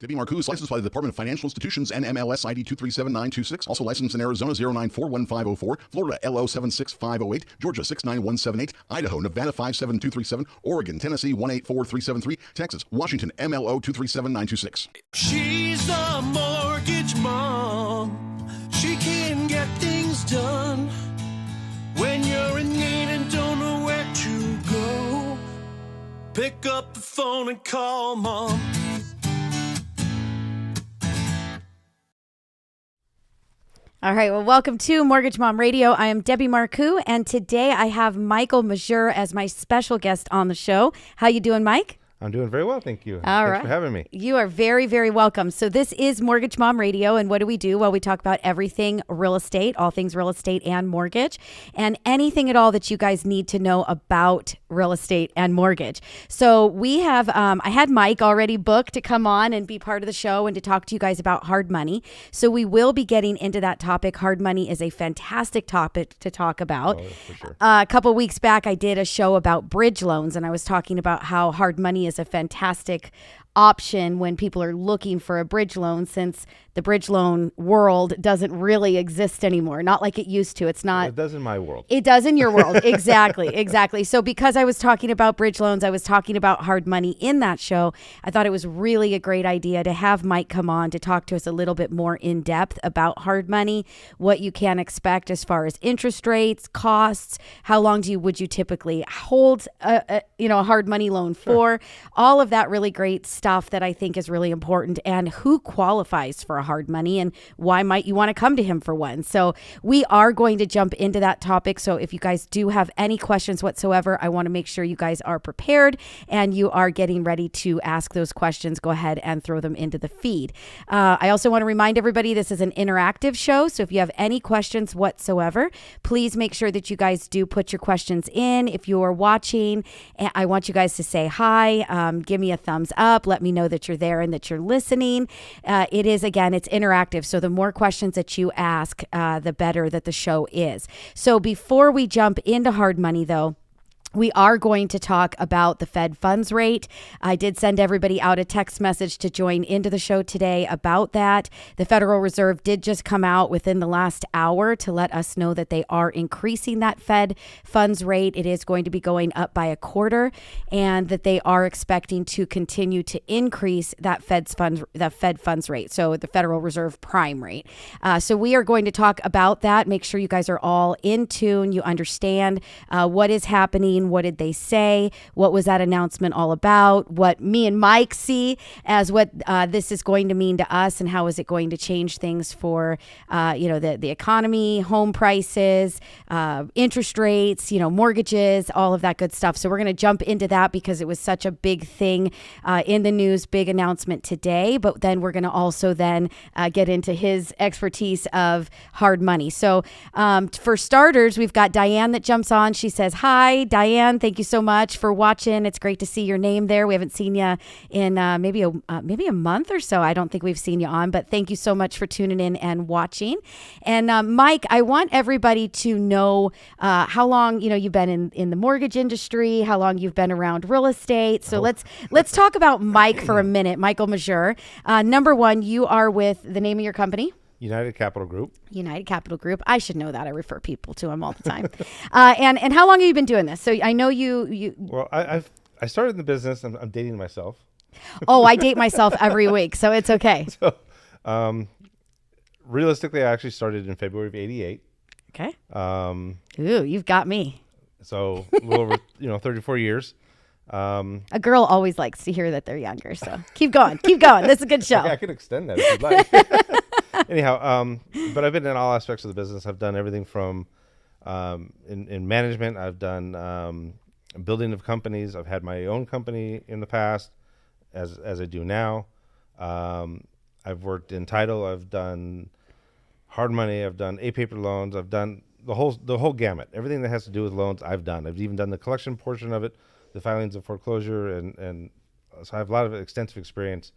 Debbie Marcoux is licensed by the Department of Financial Institutions and MLS ID 237926. Also licensed in Arizona 0941504, Florida LO 76508, Georgia 69178, Idaho, Nevada 57237, Oregon, Tennessee 184373, Texas, Washington MLO 237926. She's the mortgage mom. She can get things done when you're in need and don't know where to go. Pick up the phone and call mom. All right, well, welcome to Mortgage Mom Radio. I am Debbie Marcoux, and today I have Michael Majure as my special guest on the show. How you doing, Mike? I'm doing very well, thank you. All right. Thanks for having me. You are very, very welcome. So this is Mortgage Mom Radio, and what do we do? Well, we talk about everything real estate, all things real estate and mortgage, and anything at all that you guys need to know about real estate and mortgage. So we have, I had Mike already booked to come on and be part of the show and to talk to you guys about hard money. So we will be getting into that topic. Hard money is a fantastic topic to talk about. Oh, for sure. A couple weeks back, I did a show about bridge loans, and I was talking about how hard money is a fantastic option when people are looking for a bridge loan, since the bridge loan world doesn't really exist anymore. Not like it used to. It's not. It does in my world. It does in your world. Exactly. So because I was talking about bridge loans, I was talking about hard money in that show. I thought it was really a great idea to have Mike come on to talk to us a little bit more in depth about hard money, what you can expect as far as interest rates, costs, how long would you typically hold a hard money loan for, all of that really great stuff that I think is really important, and who qualifies for a hard money and why might you want to come to him for one. So we are going to jump into that topic. So if you guys do have any questions whatsoever, I want to make sure you guys are prepared and you are getting ready to ask those questions. Go ahead and throw them into the feed. I also want to remind everybody this is an interactive show. So if you have any questions whatsoever, please make sure that you guys do put your questions in. If you are watching, I want you guys to say hi, give me a thumbs up, let me know that you're there and that you're listening. It is, again, it's interactive. So the more questions that you ask, the better that the show is. So before we jump into hard money, though, we are going to talk about the Fed funds rate. I did send everybody out a text message to join into the show today about that. The Federal Reserve did just come out within the last hour to let us know that they are increasing that Fed funds rate. It is going to be going up by a quarter, and that they are expecting to continue to increase that Fed funds rate. So the Federal Reserve prime rate. So we are going to talk about that. Make sure you guys are all in tune. You understand what is happening. What did they say? What was that announcement all about? What me and Mike see as what this is going to mean to us, and how is it going to change things for the economy, home prices, interest rates, mortgages, all of that good stuff. So we're going to jump into that because it was such a big thing in the news, big announcement today. But then we're going to also then get into his expertise of hard money. So for starters, we've got Diane that jumps on. She says, hi, Diane, thank you so much for watching. It's great to see your name there. We haven't seen you in maybe a month or so. I don't think we've seen you on, but thank you so much for tuning in and watching. And Mike, I want everybody to know how long you've been in the mortgage industry, how long you've been around real estate. So let's talk about Mike for a minute. Michael Majure. Number one, you are with the name of your company? United Capital Group. United Capital Group. I should know that. I refer people to him all the time. And how long have you been doing this? So I know you. Well, I started in the business. I'm dating myself. Oh, I date myself every week, so it's okay. So, realistically, I actually started in February of '88. Okay. Ooh, you've got me. So a little over 34 years. A girl always likes to hear that they're younger. So keep going. This is a good show. Okay, I can extend that if you'd like. Anyhow, but I've been in all aspects of the business. I've done everything from in management. I've done building of companies. I've had my own company in the past, as I do now. I've worked in title. I've done hard money. I've done paper loans. I've done the whole gamut. Everything that has to do with loans, I've done. I've even done the collection portion of it, the filings of foreclosure, and so I have a lot of extensive experience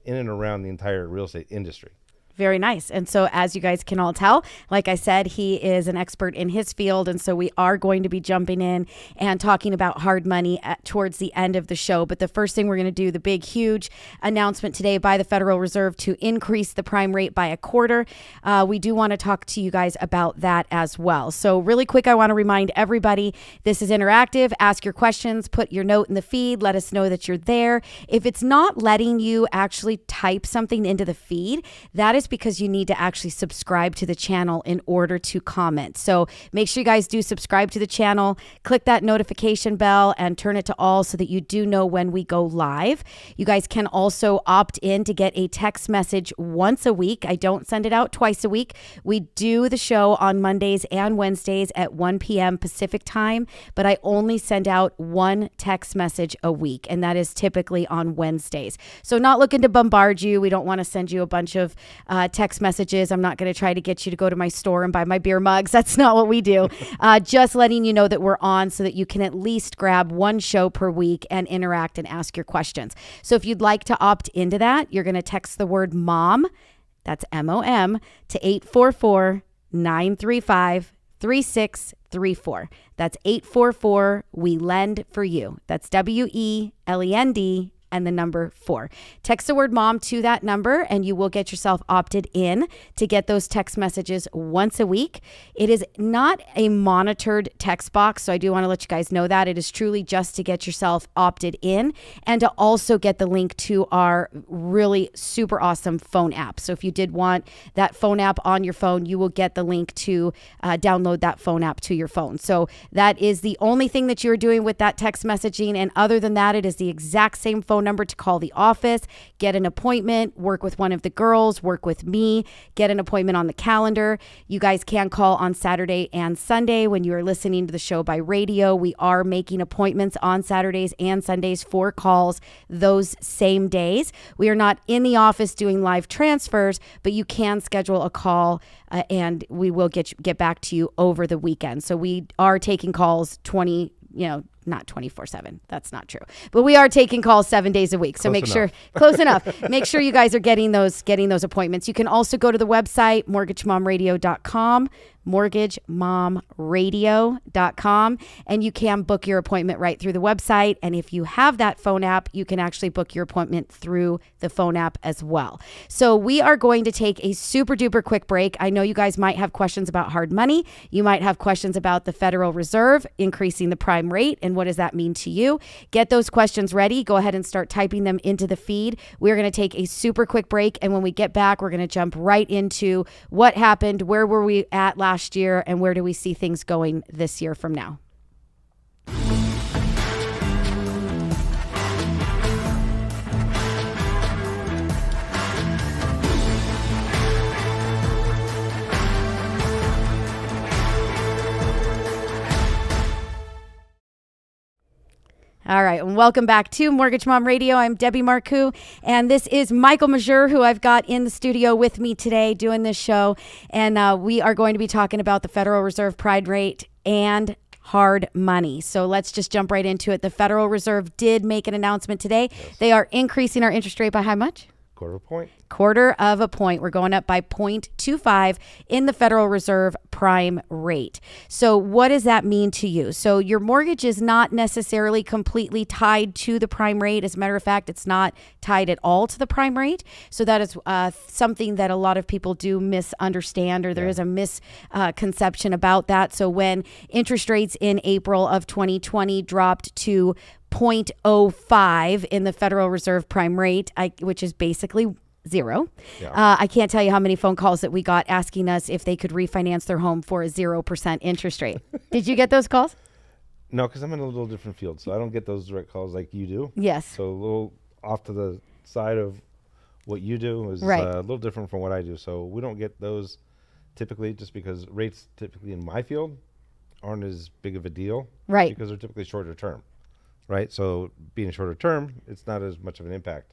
in and around the entire real estate industry. Very nice. And so as you guys can all tell, like I said, he is an expert in his field. And so we are going to be jumping in and talking about hard money towards the end of the show. But the first thing we're going to do, the big, huge announcement today by the Federal Reserve to increase the prime rate by a quarter. We do want to talk to you guys about that as well. So really quick, I want to remind everybody, this is interactive. Ask your questions, put your note in the feed, let us know that you're there. If it's not letting you actually type something into the feed, that is because you need to actually subscribe to the channel in order to comment. So make sure you guys do subscribe to the channel, click that notification bell and turn it to all so that you do know when we go live. You guys can also opt in to get a text message once a week. I don't send it out twice a week. We do the show on Mondays and Wednesdays at 1 p.m. Pacific time, but I only send out one text message a week, and that is typically on Wednesdays. So not looking to bombard you. We don't want to send you a bunch of text messages. I'm not going to try to get you to go to my store and buy my beer mugs. That's not what we do. Just letting you know that we're on so that you can at least grab one show per week and interact and ask your questions. So if you'd like to opt into that, you're going to text the word MOM, that's MOM, to 844-935-3634. That's 844 We Lend for You. That's WELEND and the number 4. Text the word MOM to that number and you will get yourself opted in to get those text messages once a week. It is not a monitored text box, so I do want to let you guys know that. It is truly just to get yourself opted in and to also get the link to our really super awesome phone app. So if you did want that phone app on your phone, you will get the link to download that phone app to your phone. So that is the only thing that you're doing with that text messaging. And other than that, it is the exact same phone number to call the office, get an appointment, work with one of the girls, work with me, get an appointment on the calendar. You guys can call on Saturday and Sunday when you are listening to the show by radio. We are making appointments on Saturdays and Sundays for calls those same days. We are not in the office doing live transfers, but you can schedule a call and we will get back to you over the weekend. So we are taking calls not 24/7. That's not true. But we are taking calls 7 days a week. So close enough. Make sure you guys are getting those appointments. You can also go to the website, mortgagemomradio.com, mortgagemomradio.com, and you can book your appointment right through the website. And if you have that phone app, you can actually book your appointment through the phone app as well. So we are going to take a super duper quick break. I know you guys might have questions about hard money. You might have questions about the Federal Reserve increasing the prime rate and what does that mean to you? Get those questions ready. Go ahead and start typing them into the feed. We're going to take a super quick break. And when we get back, we're going to jump right into what happened, where were we at last year, and where do we see things going this year from now. All right, and welcome back to Mortgage Mom Radio. I'm Debbie Marcoux, and this is Michael Majeur, who I've got in the studio with me today doing this show. And we are going to be talking about the Federal Reserve prime rate and hard money. So let's just jump right into it. The Federal Reserve did make an announcement today. Yes. They are increasing our interest rate by how much? Quarter of a point. We're going up by 0.25 in the Federal Reserve prime rate. So what does that mean to you? So your mortgage is not necessarily completely tied to the prime rate. As a matter of fact, it's not tied at all to the prime rate. So that is something that a lot of people do misunderstand, or there is a misconception about that. So when interest rates in April of 2020 dropped to 0.05 in the Federal Reserve prime rate, which is basically zero. Yeah. I can't tell you how many phone calls that we got asking us if they could refinance their home for a 0% interest rate. Did you get those calls? No, because I'm in a little different field, so I don't get those direct calls like you do. Yes. So a little off to the side of what you do is a little different from what I do. So we don't get those typically, just because rates typically in my field aren't as big of a deal. Right. Because they're typically shorter term. Right. So being shorter term, it's not as much of an impact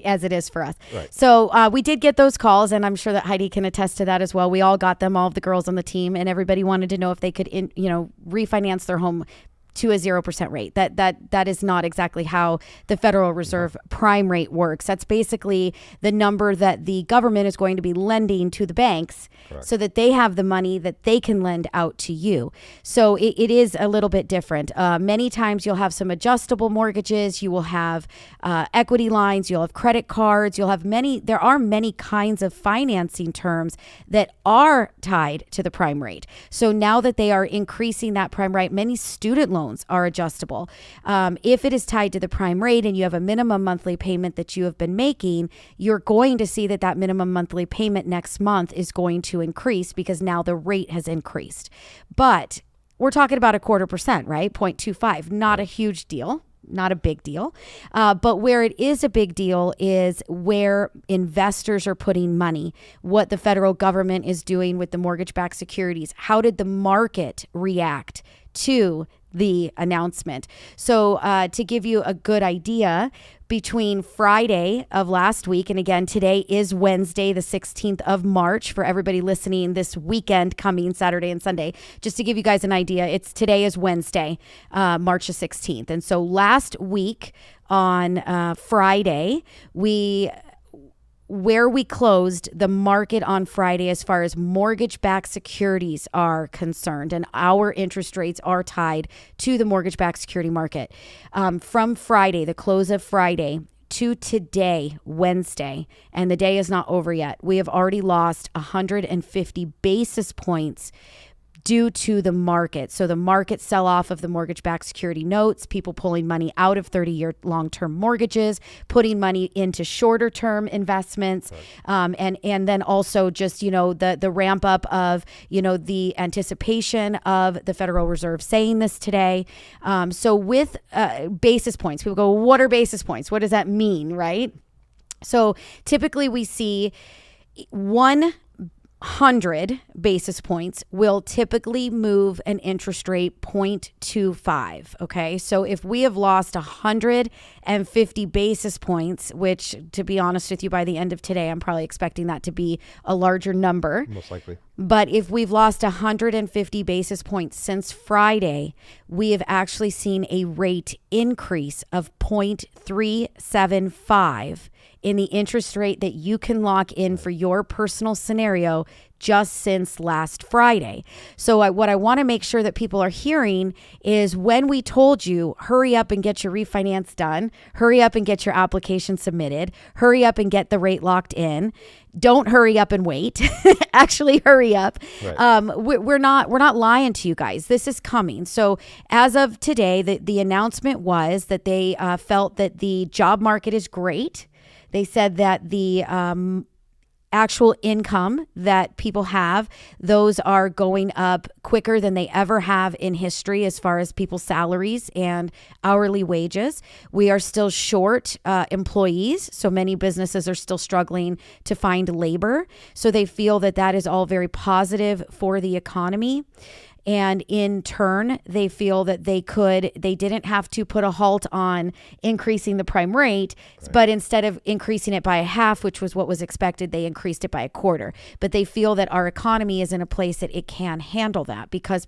as it is for us. Right. So we did get those calls, and I'm sure that Heidi can attest to that as well. We all got them, all of the girls on the team, and everybody wanted to know if they could, refinance their home to a 0% rate. That is not exactly how the Federal Reserve prime rate works. That's basically the number that the government is going to be lending to the banks so that they have the money that they can lend out to you. So it is a little bit different. Many times you'll have some adjustable mortgages. You will have equity lines. You'll have credit cards. There are many kinds of financing terms that are tied to the prime rate. So now that they are increasing that prime rate, many student loans are adjustable. If it is tied to the prime rate and you have a minimum monthly payment that you have been making, you're going to see that minimum monthly payment next month is going to increase because now the rate has increased. But we're talking about 0.25%, right? 0.25, not a huge deal. Not a big deal. But where it is a big deal is where investors are putting money, what the federal government is doing with the mortgage-backed securities. How did the market react to the announcement? So to give you a good idea, between Friday of last week, and again, today is Wednesday, the 16th of March, for everybody listening this weekend coming Saturday and Sunday, just to give you guys an idea, today is Wednesday, March the 16th. And so last week on Friday, where we closed the market on Friday as far as mortgage-backed securities are concerned, and our interest rates are tied to the mortgage-backed security market. From Friday, the close of Friday, to today, Wednesday, and the day is not over yet, we have already lost 150 basis points due to the market. So the market sell-off of the mortgage-backed security notes, people pulling money out of 30-year long-term mortgages, putting money into shorter-term investments, and then also just, the ramp up of, the anticipation of the Federal Reserve saying this today. So with basis points, people go, what are basis points? What does that mean, right? So typically we see 100 basis points will typically move an interest rate 0.25. Okay. So if we have lost 150 basis points, which to be honest with you, by the end of today, I'm probably expecting that to be a larger number. Most likely. But if we've lost 150 basis points since Friday, we have actually seen a rate increase of 0.375 in the interest rate that you can lock in for your personal scenario just since last Friday. So what I want to make sure that people are hearing is when we told you, hurry up and get your refinance done, hurry up and get your application submitted, hurry up and get the rate locked in. Don't hurry up and wait. Actually, hurry up. Right. We're not lying to you guys. This is coming. So as of today, the announcement was that they felt that the job market is great. They said that the actual income that people have, those are going up quicker than they ever have in history as far as people's salaries and hourly wages. We are still short employees, so many businesses are still struggling to find labor. So they feel that that is all very positive for the economy. And in turn, they feel that they didn't have to put a halt on increasing the prime rate, right, but instead of increasing it by a half, which was what was expected, they increased it by a quarter. But they feel that our economy is in a place that it can handle that because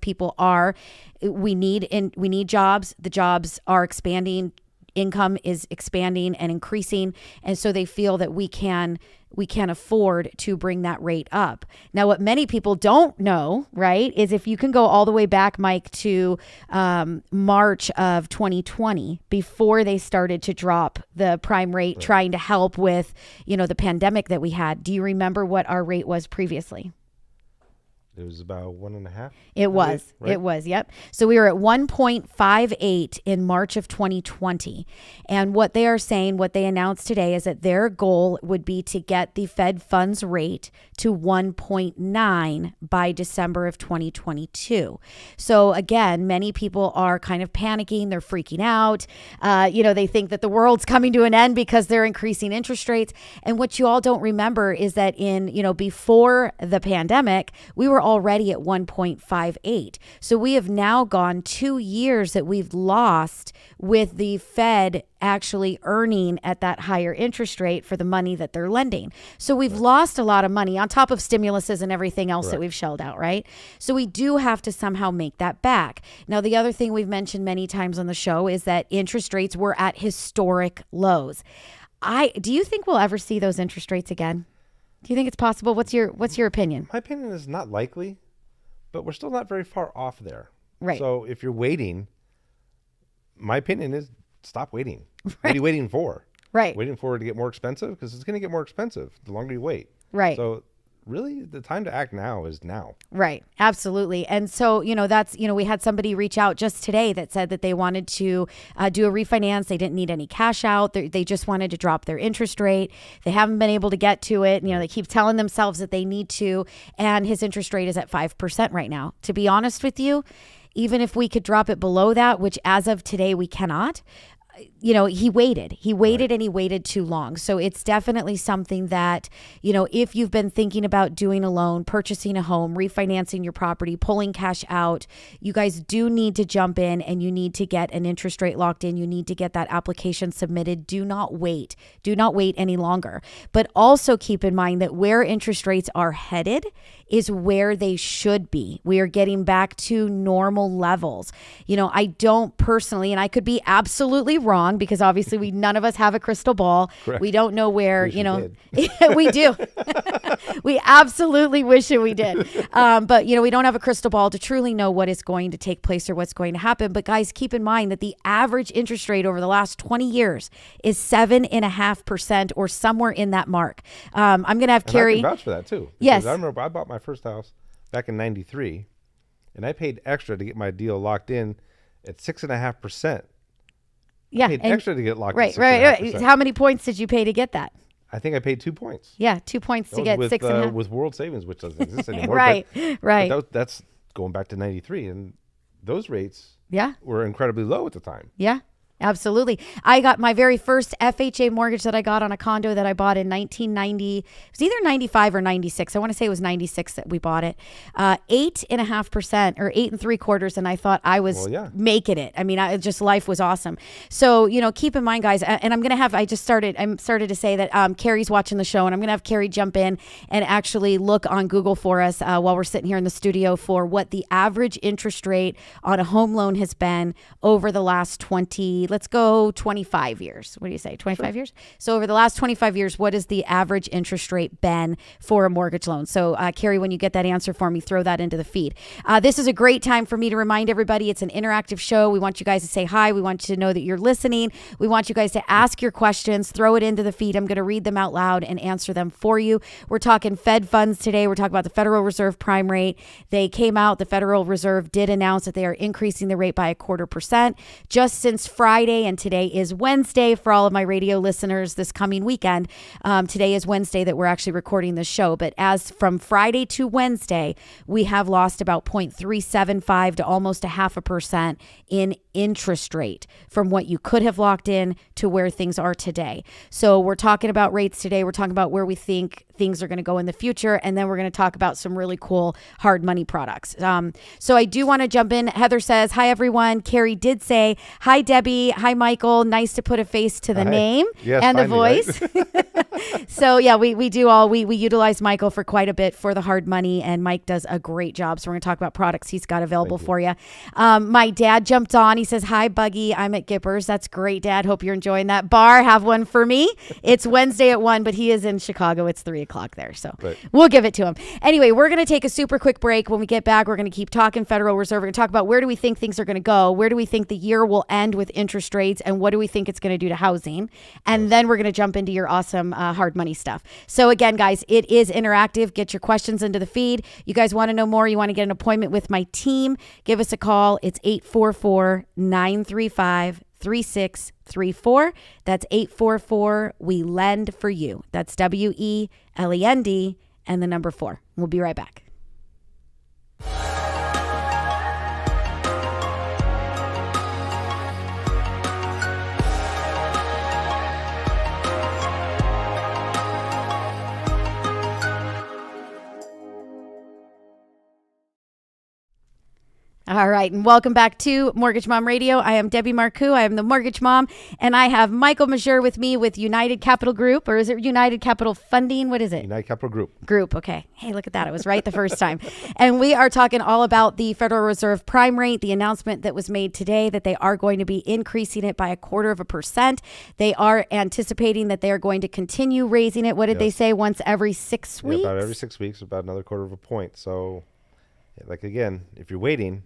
we need jobs. The jobs are expanding. Income is expanding and increasing. And so they feel that we can afford to bring that rate up. Now, what many people don't know, right, is if you can go all the way back, Mike, to March of 2020, before they started to drop the prime rate, right, trying to help with, the pandemic that we had. Do you remember what our rate was previously? It was about 1.5. It was. Right? It was. Yep. So we were at 1.58 in March of 2020. And what they are saying, what they announced today is that their goal would be to get the Fed funds rate to 1.9 by December of 2022. So again, many people are kind of panicking. They're freaking out. They think that the world's coming to an end because they're increasing interest rates. And what you all don't remember is that before the pandemic, we were already at 1.58. So we have now gone 2 years that we've lost with the Fed actually earning at that higher interest rate for the money that they're lending. So we've lost a lot of money on top of stimuluses and everything else that we've shelled out, right? So we do have to somehow make that back. Now, the other thing we've mentioned many times on the show is that interest rates were at historic lows. Do you think we'll ever see those interest rates again? Do you think it's possible? What's your opinion? My opinion is not likely, but we're still not very far off there. Right. So if you're waiting, my opinion is stop waiting. Right. What are you waiting for? Right. Waiting for it to get more expensive? Because it's going to get more expensive the longer you wait. Right. So really the time to act now is now. Right. Absolutely. And so, we had somebody reach out just today that said that they wanted to do a refinance. They didn't need any cash out. They just wanted to drop their interest rate. They haven't been able to get to it. They keep telling themselves that they need to. And his interest rate is at 5% right now. To be honest with you, even if we could drop it below that, which as of today we cannot, he waited right. And he waited too long. So it's definitely something that, if you've been thinking about doing a loan, purchasing a home, refinancing your property, pulling cash out, you guys do need to jump in and you need to get an interest rate locked in. You need to get that application submitted. Do not wait. Do not wait any longer. But also keep in mind that where interest rates are headed is where they should be. We are getting back to normal levels. I don't personally, and I could be absolutely wrong because obviously none of us have a crystal ball. Correct. We don't know where, we do. We absolutely wish that we did. But we don't have a crystal ball to truly know what is going to take place or what's going to happen. But guys, keep in mind that the average interest rate over the last 20 years is 7.5% or somewhere in that mark. I'm going to have Carrie. I can vouch for that too. Yes. I remember I bought my first house back in 93 and I paid extra to get my deal locked in at 6.5%. Yeah, paid extra to get locked. Right. How many points did you pay to get that? I think I paid 2 points. Yeah, 2 points to get with, 6.5 with World Savings, which doesn't exist anymore. Right. But that's going back to 93, and those rates were incredibly low at the time. Yeah. Absolutely. I got my very first FHA mortgage that I got on a condo that I bought in 1990. It was either 95 or 96. I want to say it was 96 that we bought it. 8.5% or 8.75%. And I thought I was making it. I mean, life was awesome. So, keep in mind, guys, and I'm started to say that Carrie's watching the show, and I'm going to have Carrie jump in and actually look on Google for us while we're sitting here in the studio for what the average interest rate on a home loan has been over the last 25 years. What do you say? 25 years? So over the last 25 years, what is the average interest rate been for a mortgage loan? So Carrie, when you get that answer for me, throw that into the feed. This is a great time for me to remind everybody it's an interactive show. We want you guys to say hi. We want you to know that you're listening. We want you guys to ask your questions, throw it into the feed. I'm going to read them out loud and answer them for you. We're talking Fed funds today. We're talking about the Federal Reserve prime rate. They came out, the Federal Reserve did announce that they are increasing the rate by 0.25% just since Friday, and today is Wednesday for all of my radio listeners this coming weekend. Today is Wednesday that we're actually recording this show, but as from Friday to Wednesday, we have lost about 0.375 to almost 0.5% in interest rate from what you could have locked in to where things are today. So we're talking about rates today. We're talking about where we think things are going to go in the future, and then we're going to talk about some really cool hard money products. So I do want to jump in. Heather says, hi, everyone. Carrie did say, hi, Debbie. Hi, Michael. Nice to put a face to the name and the voice. Right? So yeah, we do we utilize Michael for quite a bit for the hard money, and Mike does a great job. So we're going to talk about products he's got available for you. My dad jumped on. He says, hi, Buggy. I'm at Gippers. That's great, Dad. Hope you're enjoying that bar. Have one for me. It's Wednesday at 1, but he is in Chicago. It's 3:00 there. So we'll give it to him. Anyway, we're going to take a super quick break. When we get back, we're going to keep talking Federal Reserve. We're going to talk about where do we think things are going to go? Where do we think the year will end with interest rates? And what do we think it's going to do to housing? And then we're going to jump into your awesome hard money stuff. So again, guys, it is interactive. Get your questions into the feed. You guys want to know more? You want to get an appointment with my team? Give us a call. It's 844-935-3634. That's 844 We Lend for You. That's WELEND and the number 4. We'll be right back. All right, and welcome back to Mortgage Mom Radio. I am Debbie Marcoux. I am the Mortgage Mom, and I have Michael Majeur with me with United Capital Group, or is it United Capital Funding? What is it? United Capital Group. Group, okay. Hey, look at that. I was right the first time. And we are talking all about the Federal Reserve prime rate, the announcement that was made today that they are going to be increasing it by 0.25%. They are anticipating that they are going to continue raising it. What did they say? Once every 6 weeks? Yeah, about every 6 weeks, about another 0.25 point. So, like again, if you're waiting,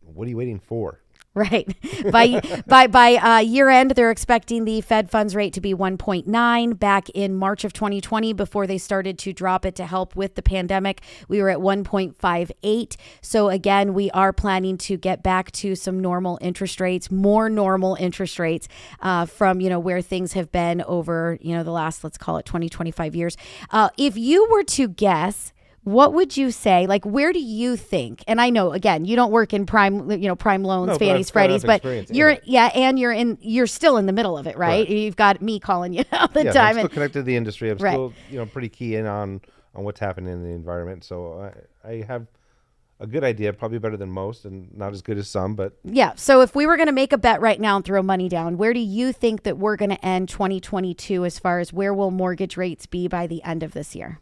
what are you waiting for? Right. By year end, they're expecting the Fed funds rate to be 1.9. Back in March of 2020, before they started to drop it to help with the pandemic, we were at 1.58. So again, we are planning to get back to some normal interest rates, more normal interest rates from, where things have been over, the last, let's call it 20, 25 years. If you were to guess, what would you say? Like, where do you think? And I know, again, you don't work in prime loans, Fannies, Freddies, but you're still in the middle of it, right? You've got me calling you all the time. I'm still connected to the industry. I'm still, pretty key in on what's happening in the environment. So I have a good idea, probably better than most, and not as good as some, but yeah. So if we were going to make a bet right now and throw money down, where do you think that we're going to end 2022 as far as where will mortgage rates be by the end of this year?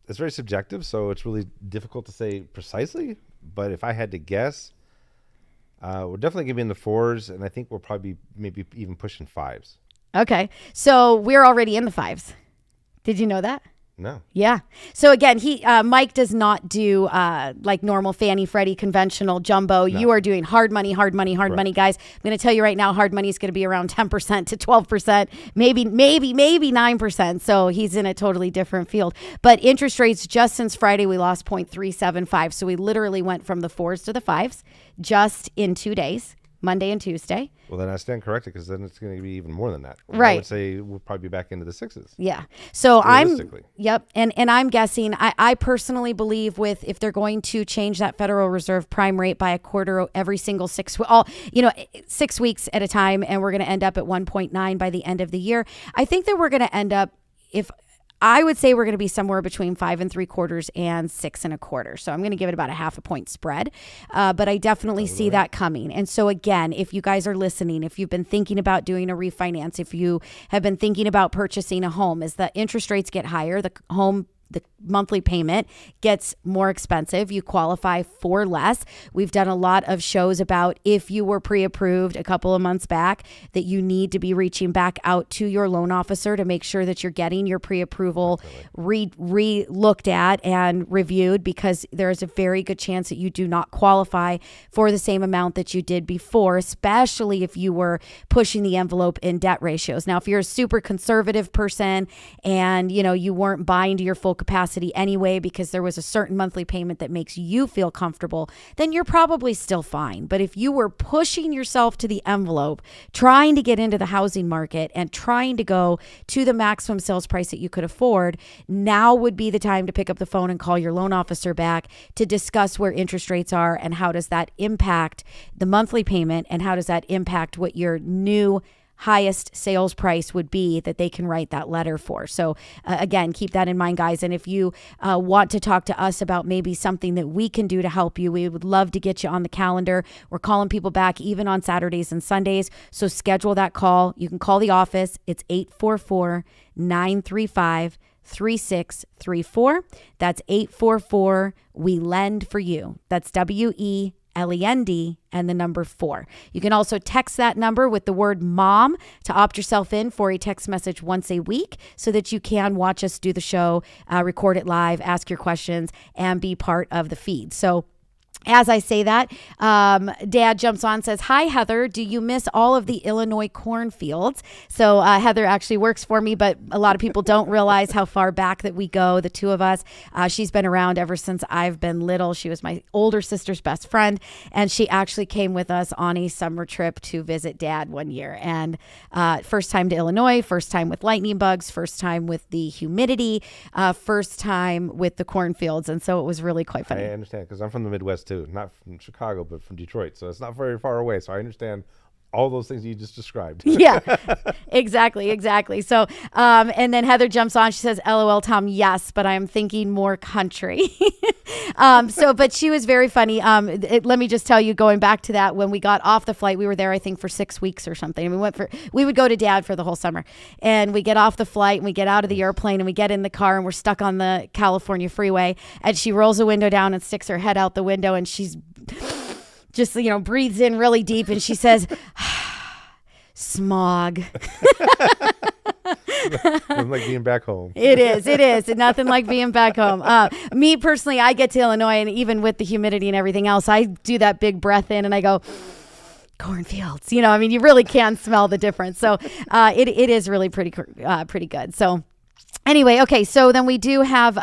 It's very subjective, so it's really difficult to say precisely. But if I had to guess, we're definitely going to be in the 4s, and I think we'll probably be maybe even pushing 5s. Okay, so we're already in the 5s. Did you know that? No. Yeah. So again, Mike does not do like normal Fannie Freddie conventional jumbo. No. You are doing hard money, guys. I'm going to tell you right now, hard money is going to be around 10% to 12%, maybe 9%. So he's in a totally different field. But interest rates, just since Friday, we lost 0.375. So we literally went from the 4s to the 5s just in 2 days. Monday and Tuesday. Well, then I stand corrected, because then it's going to be even more than that. Right. I would say we'll probably be back into the 6s. Yeah. So yep. And I'm guessing, I personally believe if they're going to change that Federal Reserve prime rate by 0.25 every single 6 weeks at a time, and we're going to end up at 1.9 by the end of the year. I think that we're going to end up, I would say we're going to be somewhere between 5.75 and 6.25. So I'm going to give it about a 0.5 point spread. But I definitely see that coming. And so again, if you guys are listening, if you've been thinking about doing a refinance, if you have been thinking about purchasing a home, as the interest rates get higher, the monthly payment gets more expensive. You qualify for less. We've done a lot of shows about, if you were pre-approved a couple of months back, that you need to be reaching back out to your loan officer to make sure that you're getting your pre-approval re-looked at and reviewed, because there's a very good chance that you do not qualify for the same amount that you did before, especially if you were pushing the envelope in debt ratios. Now, if you're a super conservative person and you weren't buying to your full capacity anyway because there was a certain monthly payment that makes you feel comfortable, then you're probably still fine. But if you were pushing yourself to the envelope, trying to get into the housing market and trying to go to the maximum sales price that you could afford, now would be the time to pick up the phone and call your loan officer back to discuss where interest rates are and how does that impact the monthly payment, and how does that impact what your new highest sales price would be that they can write that letter for. So again, keep that in mind, guys. And if you want to talk to us about maybe something that we can do to help you, we would love to get you on the calendar. We're calling people back even on Saturdays and Sundays. So schedule that call. You can call the office. It's 844-935-3634. That's 844 We Lend for You. That's WELEND and the number 4. You can also text that number with the word mom to opt yourself in for a text message once a week so that you can watch us do the show, record it live, ask your questions, and be part of the feed. So as I say that, Dad jumps on, says, "Hi, Heather. Do you miss all of the Illinois cornfields?" So Heather actually works for me, but a lot of people don't realize how far back that we go, the two of us. She's been around ever since I've been little. She was my older sister's best friend, and she actually came with us on a summer trip to visit Dad one year. And first time to Illinois, first time with lightning bugs, first time with the humidity, first time with the cornfields. And so it was really quite funny. I understand, because I'm from the Midwest too, not from Chicago, but from Detroit. So it's not very far away. So I understand all those things you just described. Yeah, exactly. So, and then Heather jumps on. She says, "LOL, Tom, yes, but I am thinking more country." But she was very funny. Let me just tell you, going back to that, when we got off the flight, we were there, I think, for 6 weeks or something. And we would go to Dad for the whole summer, and we get off the flight and we get out of the airplane and we get in the car and we're stuck on the California freeway. And she rolls the window down and sticks her head out the window and she's just, breathes in really deep and she says, smog. Nothing like being back home. It is. Nothing like being back home. Me personally, I get to Illinois and even with the humidity and everything else, I do that big breath in and I go, cornfields. You really can smell the difference. So it is really pretty good. So anyway, okay. So then we do have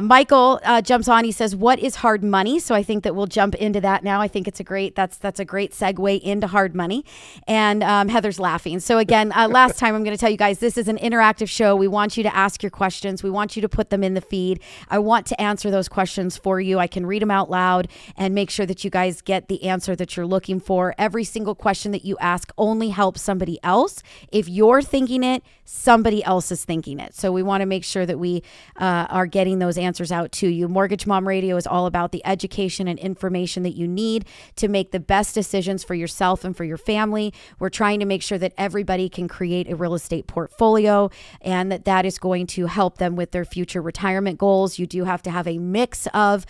Michael jumps on. He says, "What is hard money?" So I think that we'll jump into that now. I think it's that's a great segue into hard money. And Heather's laughing. So again, last time I'm going to tell you guys, this is an interactive show. We want you to ask your questions. We want you to put them in the feed. I want to answer those questions for you. I can read them out loud and make sure that you guys get the answer that you're looking for. Every single question that you ask only helps somebody else. If you're thinking it, somebody else is thinking it. So we want to make sure that we are getting those answers out to you. Mortgage Mom Radio is all about the education and information that you need to make the best decisions for yourself and for your family. We're trying to make sure that everybody can create a real estate portfolio and that is going to help them with their future retirement goals. You do have to have a mix of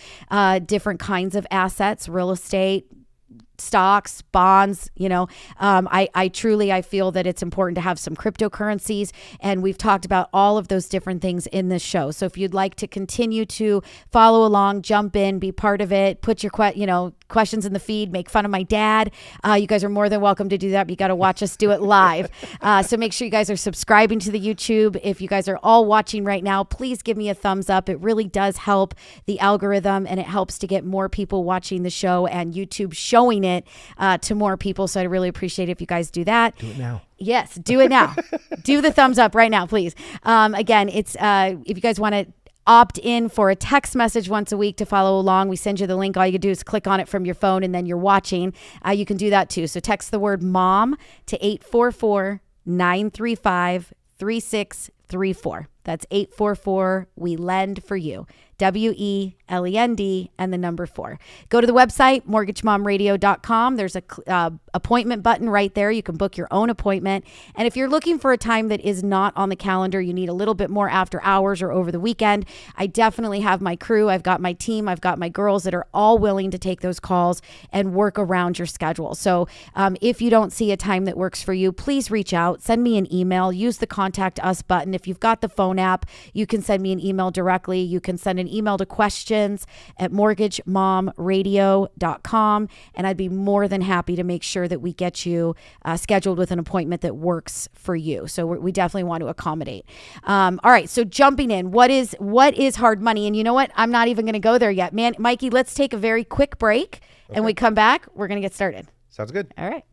different kinds of assets, real estate, stocks, bonds. I feel that it's important to have some cryptocurrencies, and we've talked about all of those different things in this show. So if you'd like to continue to follow along, jump in, be part of it, put your questions in the feed, make fun of my dad, you guys are more than welcome to do that, but you got to watch us do it live. So make sure you guys are subscribing to the YouTube. If you guys are all watching right now, please give me a thumbs up. It really does help the algorithm, and it helps to get more people watching the show and YouTube showing it to more people. So I'd really appreciate it if you guys do that. Do it now. Yes, do it now. Do the thumbs up right now, please. Again, it's if you guys want to opt in for a text message once a week to follow along, we send you the link. All you do is click on it from your phone and then you're watching. You can do that too. So text the word MOM to 844-935-3634. That's 844 We Lend for You. WELEND and the number 4. Go to the website, mortgagemomradio.com. There's a appointment button right there. You can book your own appointment. And if you're looking for a time that is not on the calendar, you need a little bit more after hours or over the weekend, I definitely have my crew. I've got my team. I've got my girls that are all willing to take those calls and work around your schedule. So if you don't see a time that works for you, please reach out. Send me an email. Use the Contact Us button. If you've got the phone app, you can send me an email directly. You can send an email to questions@mortgagemomradio.com, and I'd be more than happy to make sure that we get you scheduled with an appointment that works for you. So we definitely want to accommodate. All right, so jumping in, what is hard money? And you know what? I'm not even going to go there yet. Man, Mikey, let's take a very quick break, and we come back, we're going to get started. Sounds good. All right.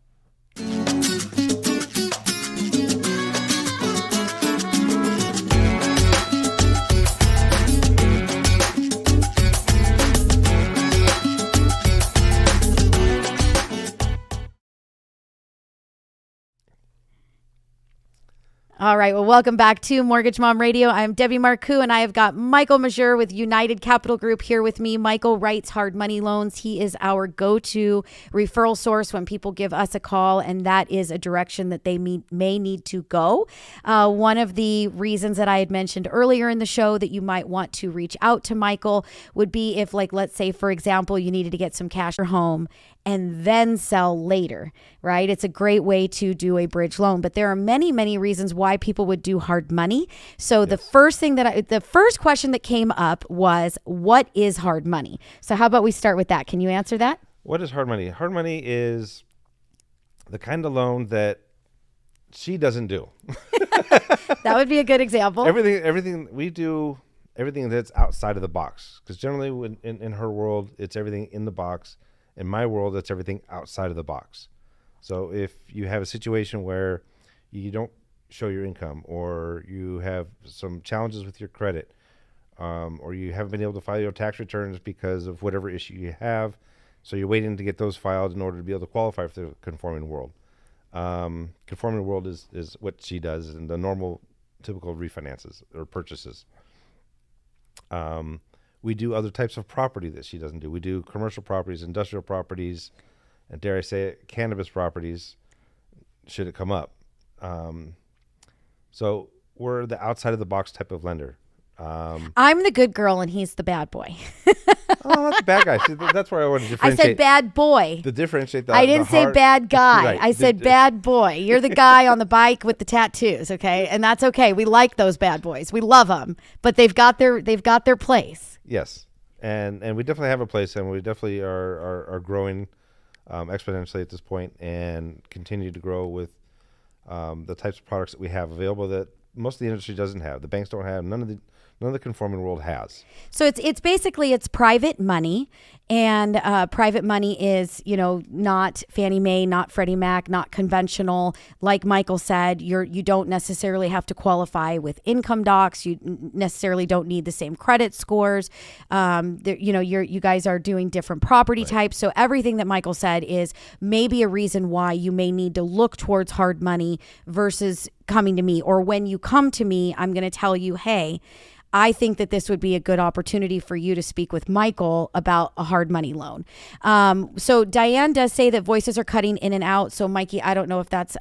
All right. Well, welcome back to Mortgage Mom Radio. I'm Debbie Marcoux, and I have got Michael Majeur with United Capital Group here with me. Michael writes hard money loans. He is our go-to referral source when people give us a call, and that is a direction that they may need to go. One of the reasons that I had mentioned earlier in the show that you might want to reach out to Michael would be if, like, let's say, for example, you needed to get some cash for home and then sell later, right? It's a great way to do a bridge loan, but there are many, many reasons why people would do hard money. So the first question that came up was, what is hard money? So how about we start with that? Can you answer that? What is hard money? Hard money is the kind of loan that she doesn't do. That would be a good example. Everything we do, everything that's outside of the box. Because generally in her world, it's everything in the box. In my world, it's everything outside of the box. So if you have a situation where you don't show your income, or you have some challenges with your credit, or you haven't been able to file your tax returns because of whatever issue you have, So you're waiting to get those filed in order to be able to qualify for the conforming world. Conforming world is what she does in the normal, typical refinances or purchases. We do other types of property that she doesn't do. We do commercial properties, industrial properties, and dare I say it, cannabis properties, should it come up. So we're the outside of the box type of lender. I'm the good girl and he's the bad boy. Oh, that's a bad guy. See, that's where I want to I differentiate. said bad boy. The differentiate. I didn't say bad guy. Right. I said bad boy. You're the guy on the bike with the tattoos, okay? And that's okay. We like those bad boys. We love them, but they've got their place. Yes, and we definitely have a place, and we definitely are growing exponentially at this point, and continue to grow with the types of products that we have available that most of the industry doesn't have. The banks don't have. None of the conforming world has. So it's basically private money, and private money is, not Fannie Mae, not Freddie Mac, not conventional. Like Michael said, you don't necessarily have to qualify with income docs. You necessarily don't need the same credit scores. You guys are doing different property types. So everything that Michael said is maybe a reason why you may need to look towards hard money versus coming to me. Or when you come to me, I'm going to tell you, hey, I think that this would be a good opportunity for you to speak with Michael about a hard money loan. So Diane does say that voices are cutting in and out. So Mikey, I don't know if that's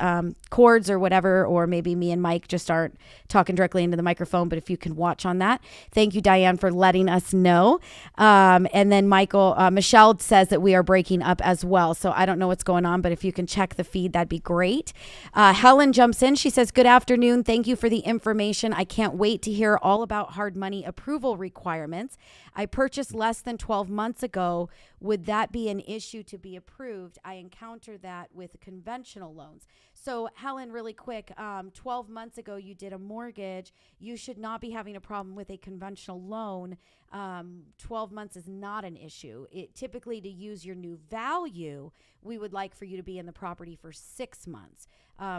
cords or whatever, or maybe me and Mike just aren't talking directly into the microphone, but if you can watch on that. Thank you, Diane, for letting us know. And then Michelle says that we are breaking up as well. So I don't know what's going on, but if you can check the feed, that'd be great. Helen jumps in. She says, good afternoon. Thank you for the information. I can't wait to hear all about hard money approval requirements. I purchased less than 12 months ago. Would that be an issue to be approved? I encountered that with conventional loans. So Helen, really quick, 12 months ago, you did a mortgage. You should not be having a problem with a conventional loan. 12 months is not an issue. Typically, to use your new value, we would like for you to be in the property for 6 months.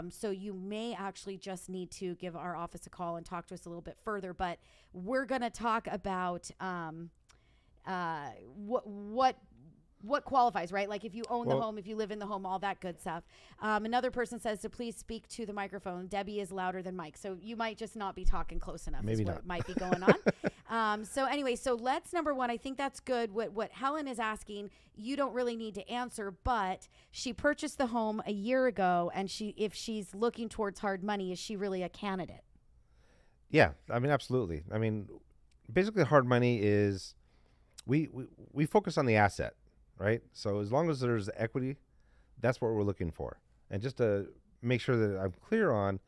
So you may actually just need to give our office a call and talk to us a little bit further. But we're going to talk about what qualifies, right? Like if you own the home, if you live in the home, all that good stuff. Another person says to please speak to the microphone. Debbie is louder than Mike. So you might just not be talking close enough. Maybe is what not. might be going on. So anyway, so let's, number one, I think that's good. What Helen is asking, you don't really need to answer, but she purchased the home a year ago, and if she's looking towards hard money, is she really a candidate? Yeah, I mean, absolutely. I mean, basically hard money is we focus on the asset, right? So as long as there's equity, that's what we're looking for. And just to make sure that I'm clear on,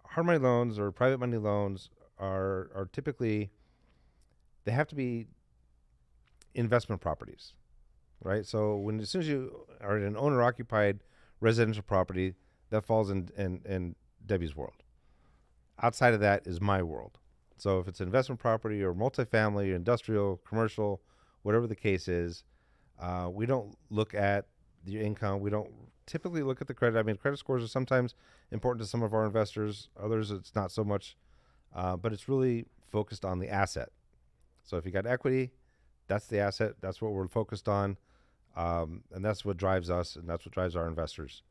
hard money loans or private money loans are typically, they have to be investment properties, right? So as soon as you are in an owner-occupied residential property, that falls in Debbie's world. Outside of that is my world. So if it's investment property or multifamily, or industrial, commercial, whatever the case is, we don't look at the income. We don't typically look at the credit. I mean, credit scores are sometimes important to some of our investors. Others, it's not so much. But it's really focused on the asset. So if you got equity, that's the asset. That's what we're focused on. And that's what drives us, and that's what drives our investors.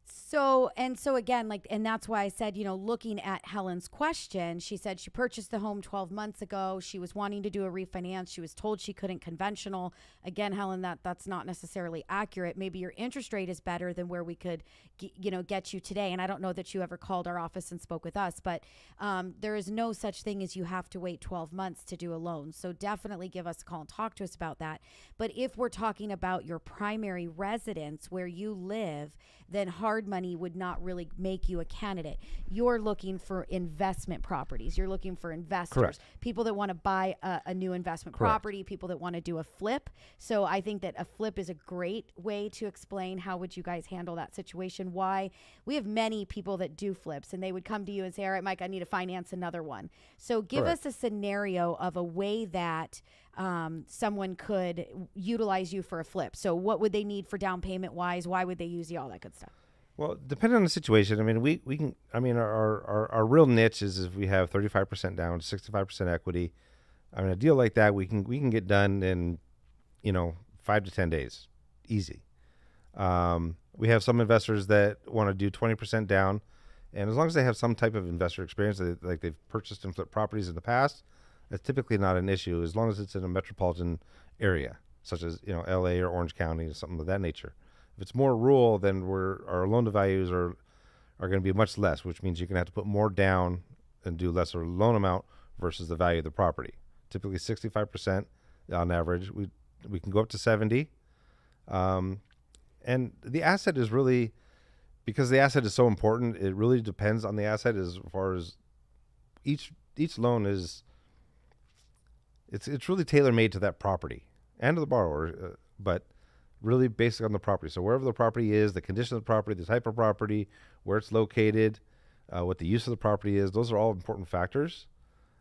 So again, and that's why I said, looking at Helen's question, she said she purchased the home 12 months ago. She was wanting to do a refinance. She was told she couldn't conventional. Again, Helen, that's not necessarily accurate. Maybe your interest rate is better than where we could, get you today. And I don't know that you ever called our office and spoke with us, but there is no such thing as you have to wait 12 months to do a loan. So definitely give us a call and talk to us about that. But if we're talking about your primary residence where you live, then hard money would not really make you a candidate. You're looking for investment properties. You're looking for investors. Correct. People that want to buy a new investment Correct. property, people that want to do a flip. So I think that a flip is a great way to explain how would you guys handle that situation. Why we have many people that do flips, and they would come to you and say, all right, Mike, I need to finance another one. So give Correct. us a scenario of a way that someone could utilize you for a flip. So what would they need for down payment wise? Why would they use you? All that good stuff. Well, depending on the situation, I mean, we can, I mean, our real niche is if we have 35% down, 65% equity. I mean, a deal like that, we can get done in, 5 to 10 days. easy. We have some investors that want to do 20% down, and as long as they have some type of investor experience, like they've purchased and flipped properties in the past, that's typically not an issue as long as it's in a metropolitan area, such as LA or Orange County or something of that nature. If it's more rural, then our loan to values are going to be much less, which means you're going to have to put more down and do lesser loan amount versus the value of the property. Typically 65% on average. We can go up to 70. And the asset is really, because the asset is so important, it really depends on the asset as far as each loan is, it's really tailor-made to that property and to the borrower, but really based on the property. So wherever the property is, the condition of the property, the type of property, where it's located, what the use of the property is, those are all important factors,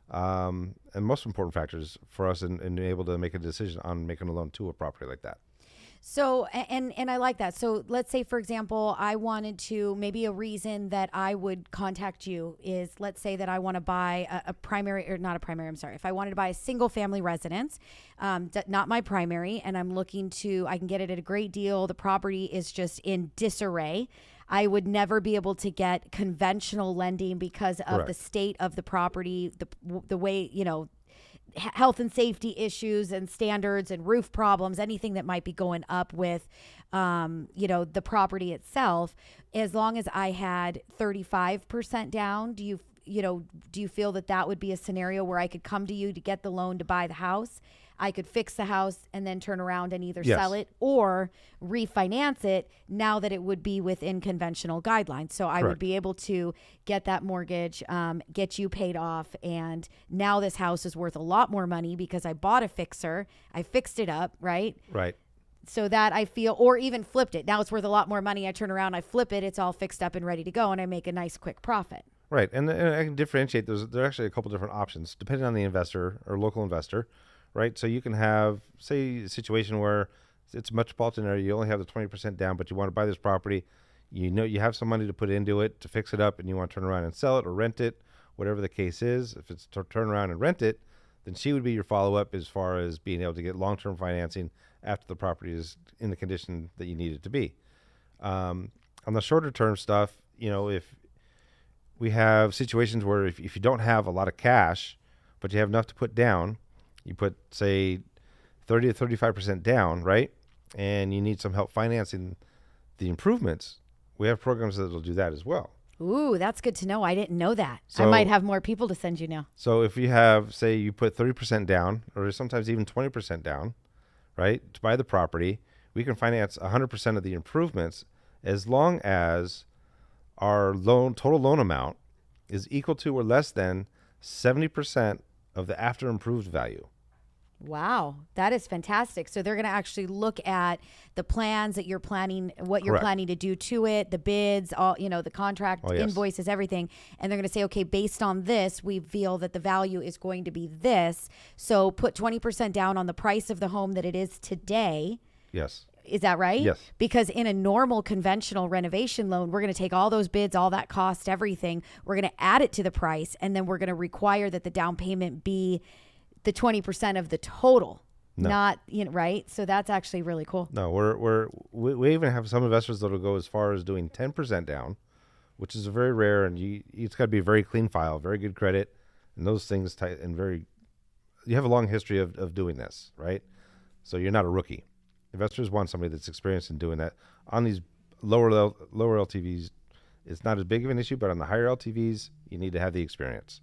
and most important factors for us in being able to make a decision on making a loan to a property like that. So, and I like that. So let's say, for example, I wanted to, maybe a reason that I would contact you is, let's say that I want to buy a primary, or not a primary, I'm sorry. If I wanted to buy a single family residence, not my primary, and I'm looking to, I can get it at a great deal. The property is just in disarray. I would never be able to get conventional lending because of Correct. the state of the property, the way, health and safety issues and standards and roof problems, anything that might be going up with, the property itself. As long as I had 35% down, do you feel that would be a scenario where I could come to you to get the loan to buy the house? I could fix the house and then turn around and either Yes. sell it or refinance it now that it would be within conventional guidelines. So I would Correct. be able to get that mortgage, get you paid off. And now this house is worth a lot more money because I bought a fixer. I fixed it up, right? Right. So that I feel, or even flipped it. Now it's worth a lot more money. I turn around, I flip it. It's all fixed up and ready to go. And I make a nice quick profit. Right. And I can differentiate. There are actually a couple different options depending on the investor or local investor. Right. So you can have, say, a situation where it's a metropolitan area. You only have the 20% down, but you want to buy this property. You have some money to put into it to fix it up, and you want to turn around and sell it or rent it, whatever the case is. If it's to turn around and rent it, then she would be your follow-up as far as being able to get long-term financing after the property is in the condition that you need it to be. On the shorter-term stuff, if we have situations where if you don't have a lot of cash, but you have enough to put down, you put, say, 30 to 35% down, right? And you need some help financing the improvements. We have programs that will do that as well. Ooh, that's good to know. I didn't know that. I So- might have more people to send you now. So if you have, say, you put 30% down, or sometimes even 20% down, right, to buy the property, we can finance 100% of the improvements as long as our total loan amount is equal to or less than 70% of the after improved value. Wow, that is fantastic. So they're going to actually look at the plans that you're planning, what you're Correct. planning to do to it, the bids, all, the contract, Oh, yes. invoices, everything. And they're going to say, okay, based on this, we feel that the value is going to be this. So put 20% down on the price of the home that it is today. Yes. Is that right? Yes. Because in a normal conventional renovation loan, we're going to take all those bids, all that cost, everything. We're going to add it to the price, and then we're going to require that the down payment be the 20% of the total. No. Not, right? So that's actually really cool. No, we even have some investors that will go as far as doing 10% down, which is very rare, and it's got to be a very clean file, very good credit, and those things you have a long history of doing this, right? So you're not a rookie. Investors want somebody that's experienced in doing that. On these lower LTVs, it's not as big of an issue, but on the higher LTVs, you need to have the experience.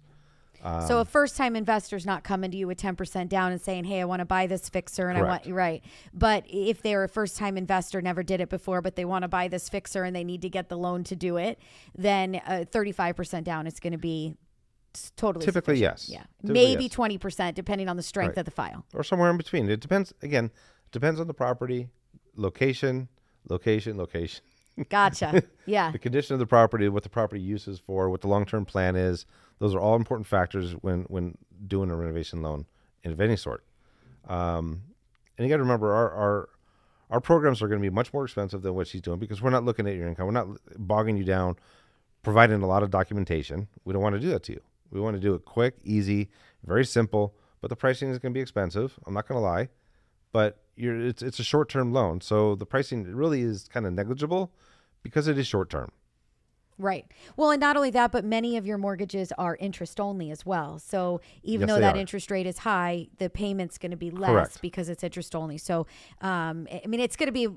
So a first-time investor's not coming to you with 10% down and saying, hey, I want to buy this fixer and Correct. right. But if they're a first-time investor, never did it before, but they want to buy this fixer and they need to get the loan to do it, then 35% down is going to be totally Typically, sufficient. yes. Yeah. Typically, Maybe yes. 20% depending on the strength Right. of the file. Or somewhere in between. It depends, again, depends on the property, location. Gotcha. Yeah. The condition of the property, what the property use is for, what the long-term plan is. Those are all important factors when doing a renovation loan of any sort. And you got to remember, our programs are going to be much more expensive than what she's doing because we're not looking at your income. We're not bogging you down, providing a lot of documentation. We don't want to do that to you. We want to do it quick, easy, very simple, but the pricing is going to be expensive. I'm not going to lie. but it's a short-term loan. So the pricing really is kind of negligible because it is short-term. Right. Well, and not only that, but many of your mortgages are interest only as well. So even Yes, though they that are. interest rate is high, the payment's going to be less Correct. because it's interest only. So, I mean, it's going to be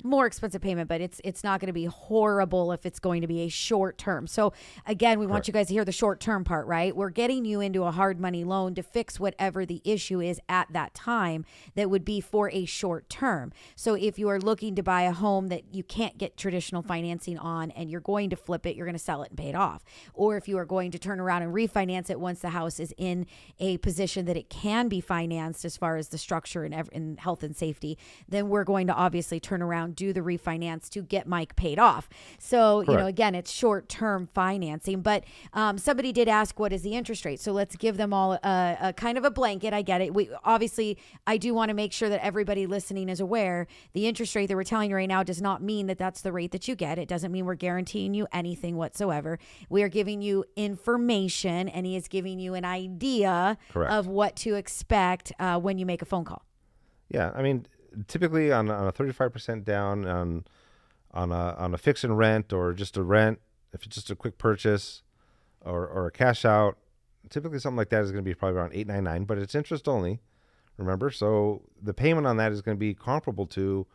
more expensive payment, but it's not going to be horrible if it's going to be a short term. So again, we want Correct. you guys to hear the short term part, right? We're getting you into a hard money loan to fix whatever the issue is at that time that would be for a short term. So if you are looking to buy a home that you can't get traditional financing on and you're going to flip it, you're going to sell it and pay it off. Or if you are going to turn around and refinance it once the house is in a position that it can be financed as far as the structure and health and safety, then we're going to obviously turn around, do the refinance to get Mike paid off. So, you know, Correct. again, it's short-term financing, but somebody did ask, what is the interest rate? So let's give them all a kind of a blanket. I get it. I do want to make sure that everybody listening is aware the interest rate that we're telling you right now does not mean that that's the rate that you get. It doesn't mean we're guaranteeing you anything whatsoever. We are giving you information, and he is giving you an idea Correct. of what to expect when you make a phone call. Yeah, I mean, typically on a 35% down on a fix and rent or just a rent, if it's just a quick purchase or a cash out, typically something like that is going to be probably around 899, but it's interest only. Remember, so the payment on that is going to be comparable to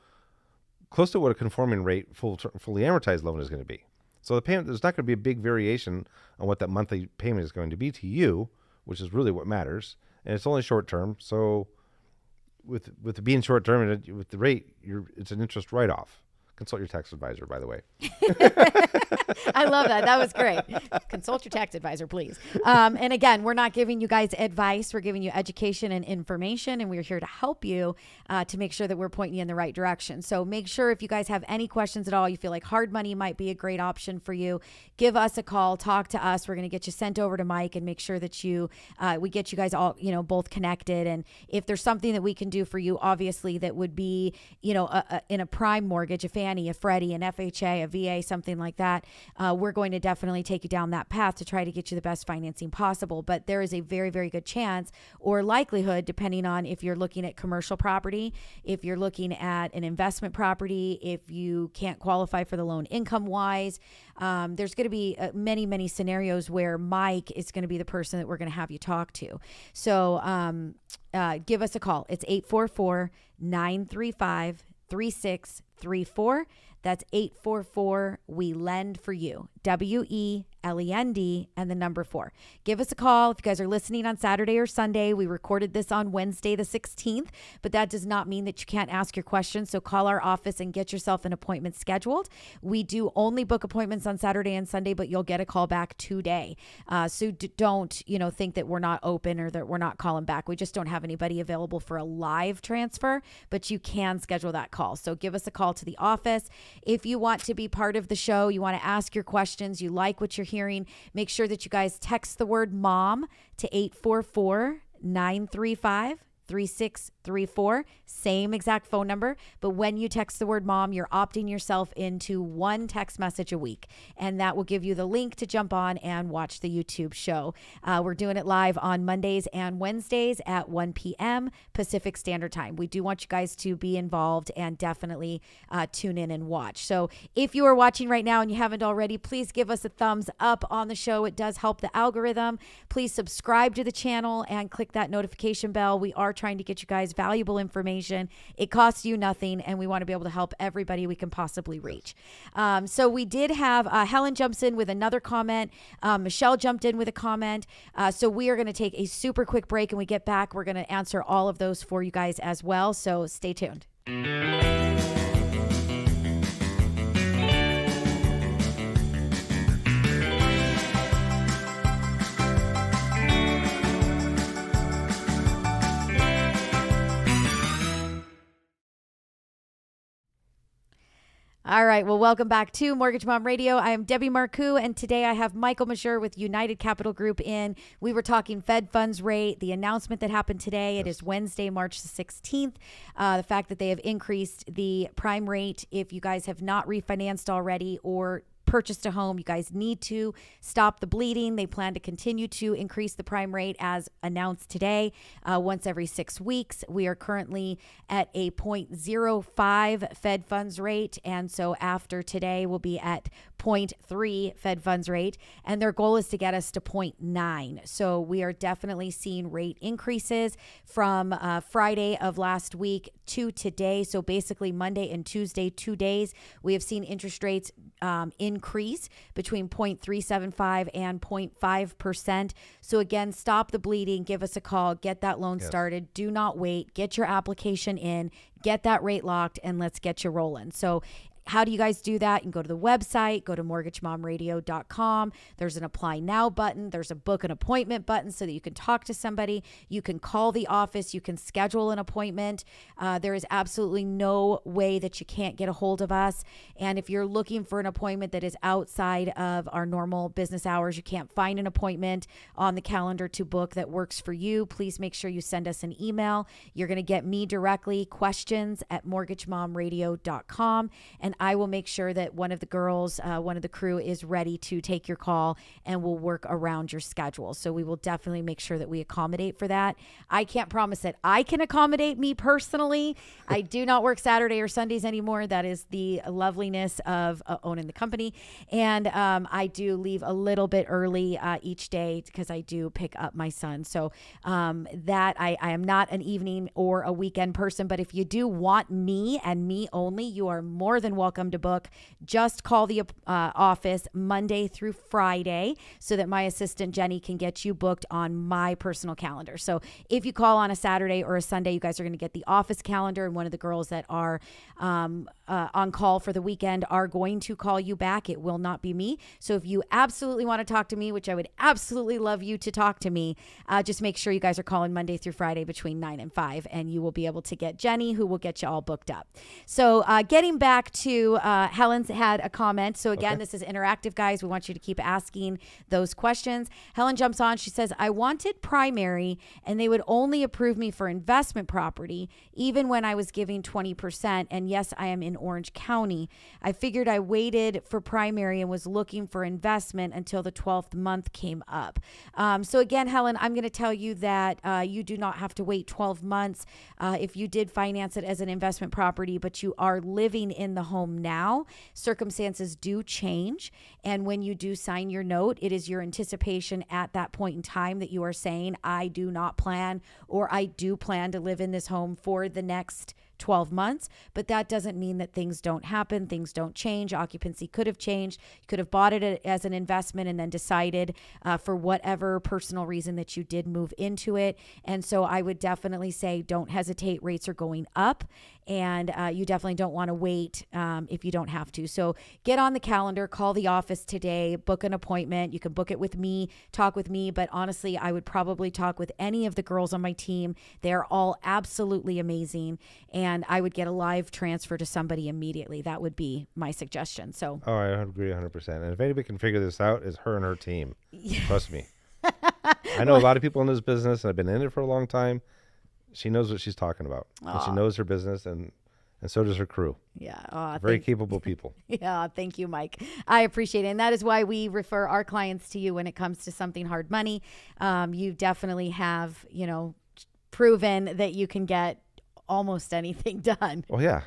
close to what a conforming rate fully amortized loan is going to be. So the payment, there's not going to be a big variation on what that monthly payment is going to be to you, which is really what matters, and it's only short term. So with it being short term and with the rate, it's an interest write off. Consult your tax advisor, by the way. I love that. That was great. Consult your tax advisor, please. And again, we're not giving you guys advice. We're giving you education and information, and we're here to help you to make sure that we're pointing you in the right direction. So make sure if you guys have any questions at all, you feel like hard money might be a great option for you, give us a call, talk to us. We're going to get you sent over to Mike and make sure that we get you guys all, both connected. And if there's something that we can do for you, obviously that would be, in a prime mortgage, a Fannie, a Freddie, an FHA, a VA, something like that, we're going to definitely take you down that path to try to get you the best financing possible. But there is a very, very good chance or likelihood, depending on if you're looking at commercial property, if you're looking at an investment property, if you can't qualify for the loan income wise, there's going to be many, many scenarios where Mike is going to be the person that we're going to have you talk to. So give us a call. It's 844-935-3634. That's 844 We Lend for You. WELEND and the number 4. Give us a call if you guys are listening on Saturday or Sunday. We recorded this on Wednesday the 16th, but that does not mean that you can't ask your questions. So call our office and get yourself an appointment scheduled. We do only book appointments on Saturday and Sunday, but you'll get a call back today. So don't think that we're not open or that we're not calling back. We just don't have anybody available for a live transfer, but you can schedule that call. So give us a call to the office. If you want to be part of the show, you want to ask your questions, you like what you're hearing, make sure that you guys text the word MOM to 844-935-3634. Same exact phone number, but when you text the word MOM, you're opting yourself into one text message a week, and that will give you the link to jump on and watch the YouTube show. We're doing it live on Mondays and Wednesdays at 1 p.m. Pacific Standard Time. We do want you guys to be involved and definitely tune in and watch. So if you are watching right now and you haven't already, please give us a thumbs up on the show. It does help the algorithm. Please subscribe to the channel and click that notification bell. We are trying to get you guys valuable information. It costs you nothing, and we want to be able to help everybody we can possibly reach. So we did have Helen jumps in with another comment. Michelle jumped in with a comment. So we are going to take a super quick break, and we get back, we're going to answer all of those for you guys as well. So stay tuned. All right. Well, welcome back to Mortgage Mom Radio. I am Debbie Marcoux, and today I have Michael Majeur with United Capital Group in. We were talking Fed funds rate, the announcement that happened today. It is Wednesday, March the 16th. The fact that they have increased the prime rate, if you guys have not refinanced already or purchased a home, you guys need to stop the bleeding. They plan to continue to increase the prime rate as announced today, once every 6 weeks. We are currently at a 0.05 Fed funds rate. And so after today, we'll be at 0.3 Fed funds rate. And their goal is to get us to 0.9. So we are definitely seeing rate increases from Friday of last week to today. So basically Monday and Tuesday, 2 days, we have seen interest rates increase between 0.375 and 0.5%. So again, stop the bleeding, give us a call, get that loan started. Do not wait. Get your application in, get that rate locked, and let's get you rolling. So how do you guys do that? You can go to the website, go to mortgagemomradio.com. There's an apply now button. There's a book an appointment button so that you can talk to somebody. You can call the office. You can schedule an appointment. There is absolutely no way that you can't get a hold of us. And if you're looking for an appointment that is outside of our normal business hours, you can't find an appointment on the calendar to book that works for you, please make sure you send us an email. You're going to get me directly, questions@mortgagemomradio.com. And I will make sure that one of the girls, one of the crew is ready to take your call and will work around your schedule. So we will definitely make sure that we accommodate for that. I can't promise that I can accommodate me personally. I do not work Saturday or Sundays anymore. That is the loveliness of owning the company. And I do leave a little bit early each day because I do pick up my son. So that I am not an evening or a weekend person, but if you do want me and me only, you are more than welcome to book. Just call the office Monday through Friday so that my assistant Jenny can get you booked on my personal calendar. So if you call on a Saturday or a Sunday, you guys are going to get the office calendar, and one of the girls that are on call for the weekend are going to call you back. It will not be me. So if you absolutely want to talk to me, which I would absolutely love you to talk to me, just make sure you guys are calling Monday through Friday between 9 and 5, and you will be able to get Jenny, who will get you all booked up. So getting back to Helen's had a comment. So again, This is interactive, guys. We want you to keep asking those questions. Helen jumps on. She says, I wanted primary and they would only approve me for investment property, even when I was giving 20%. And yes, I am in Orange County. I figured I waited for primary and was looking for investment until the 12th month came up. So again, Helen, I'm going to tell you that you do not have to wait 12 months if you did finance it as an investment property, but you are living in the home now. Circumstances do change. And when you do sign your note, it is your anticipation at that point in time that you are saying, I do not plan, or I do plan to live in this home for the next 12 months, but that doesn't mean that things don't happen. Things don't change. Occupancy could have changed. You could have bought it as an investment and then decided for whatever personal reason that you did move into it. And so I would definitely say don't hesitate. Rates are going up, and you definitely don't want to wait if you don't have to. So get on the calendar, call the office today, book an appointment. You can book it with me, talk with me, but honestly, I would probably talk with any of the girls on my team. They're all absolutely amazing. And I would get a live transfer to somebody immediately. That would be my suggestion. So, I agree 100%. And if anybody can figure this out, it's her and her team. Trust me. I know a lot of people in this business, and I've been in it for a long time. She knows what she's talking about. And she knows her business, and so does her crew. Yeah. Very capable people. Yeah. Thank you, Mike. I appreciate it. And that is why we refer our clients to you when it comes to something hard money. You definitely have, proven that you can get almost anything done. Well, yeah,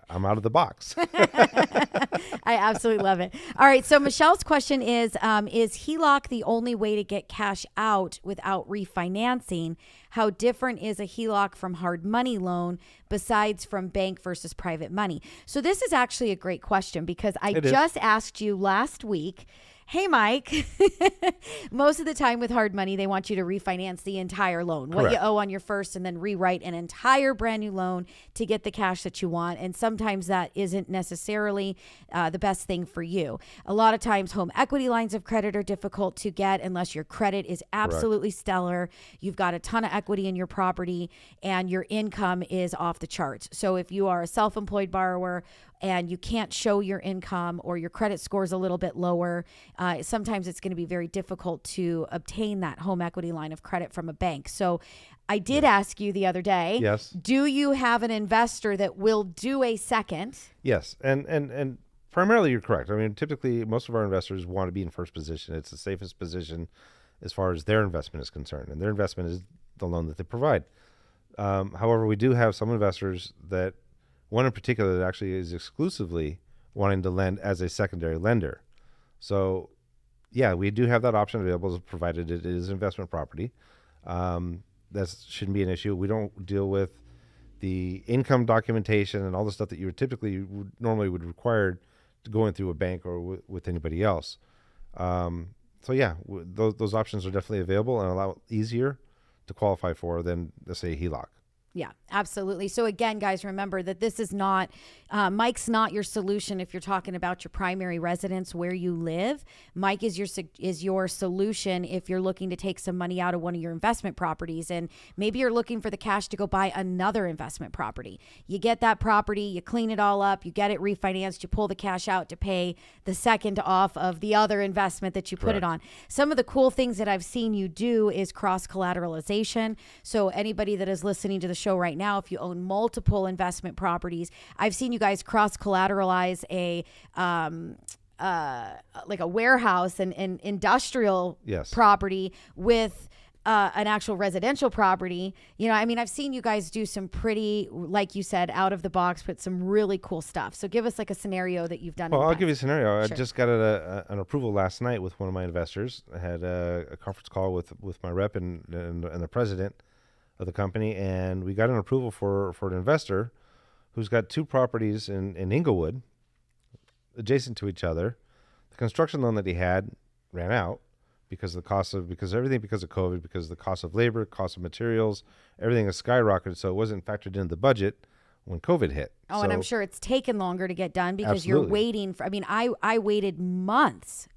I'm out of the box. I absolutely love it. All right. So Michelle's question is HELOC the only way to get cash out without refinancing? How different is a HELOC from hard money loan besides from bank versus private money? So this is actually a great question because I just asked you last week, hey, Mike, most of the time with hard money, they want you to refinance the entire loan, what you owe on your first, and then rewrite an entire brand new loan to get the cash that you want. And sometimes that isn't necessarily the best thing for you. A lot of times home equity lines of credit are difficult to get unless your credit is absolutely stellar. You've got a ton of equity in your property and your income is off the charts. So if you are a self-employed borrower and you can't show your income or your credit score is a little bit lower, sometimes it's going to be very difficult to obtain that home equity line of credit from a bank. So I did ask you the other day, yes, do you have an investor that will do a second? Yes. And Primarily, you're correct. I mean, typically, most of our investors want to be in first position. It's the safest position as far as their investment is concerned, and their investment is the loan that they provide. However, we do have some investors that, one in particular, that actually is exclusively wanting to lend as a secondary lender. So, yeah, we do have that option available, provided it is investment property. That shouldn't be an issue. We don't deal with the income documentation and all the stuff that you would normally require to going through a bank or with anybody else. So yeah, those options are definitely available and a lot easier to qualify for than, let's say, a HELOC. Yeah, absolutely. So again, guys, remember that this is not, Mike's not your solution if you're talking about your primary residence where you live. Mike is your solution if you're looking to take some money out of one of your investment properties, and maybe you're looking for the cash to go buy another investment property. You get that property, you clean it all up, you get it refinanced, you pull the cash out to pay the second off of the other investment that you put it on. Some of the cool things that I've seen you do is cross collateralization. So anybody that is listening to the show right now, if you own multiple investment properties, I've seen you guys cross collateralize a like a warehouse and industrial property with an actual residential property. You know, I mean, I've seen you guys do some pretty, like you said, out of the box, but some really cool stuff. So give us like a scenario that you've done. Well, I'll give you a scenario. Sure. I just got an approval last night with one of my investors. I had a conference call with my rep and the president of the company, and we got an approval for an investor who's got two properties in Inglewood adjacent to each other. The construction loan that he had ran out because of COVID, because of the cost of labor, cost of materials, everything has skyrocketed, so it wasn't factored into the budget when COVID hit. Oh, and I'm sure it's taken longer to get done because you're waiting for, I mean, I waited months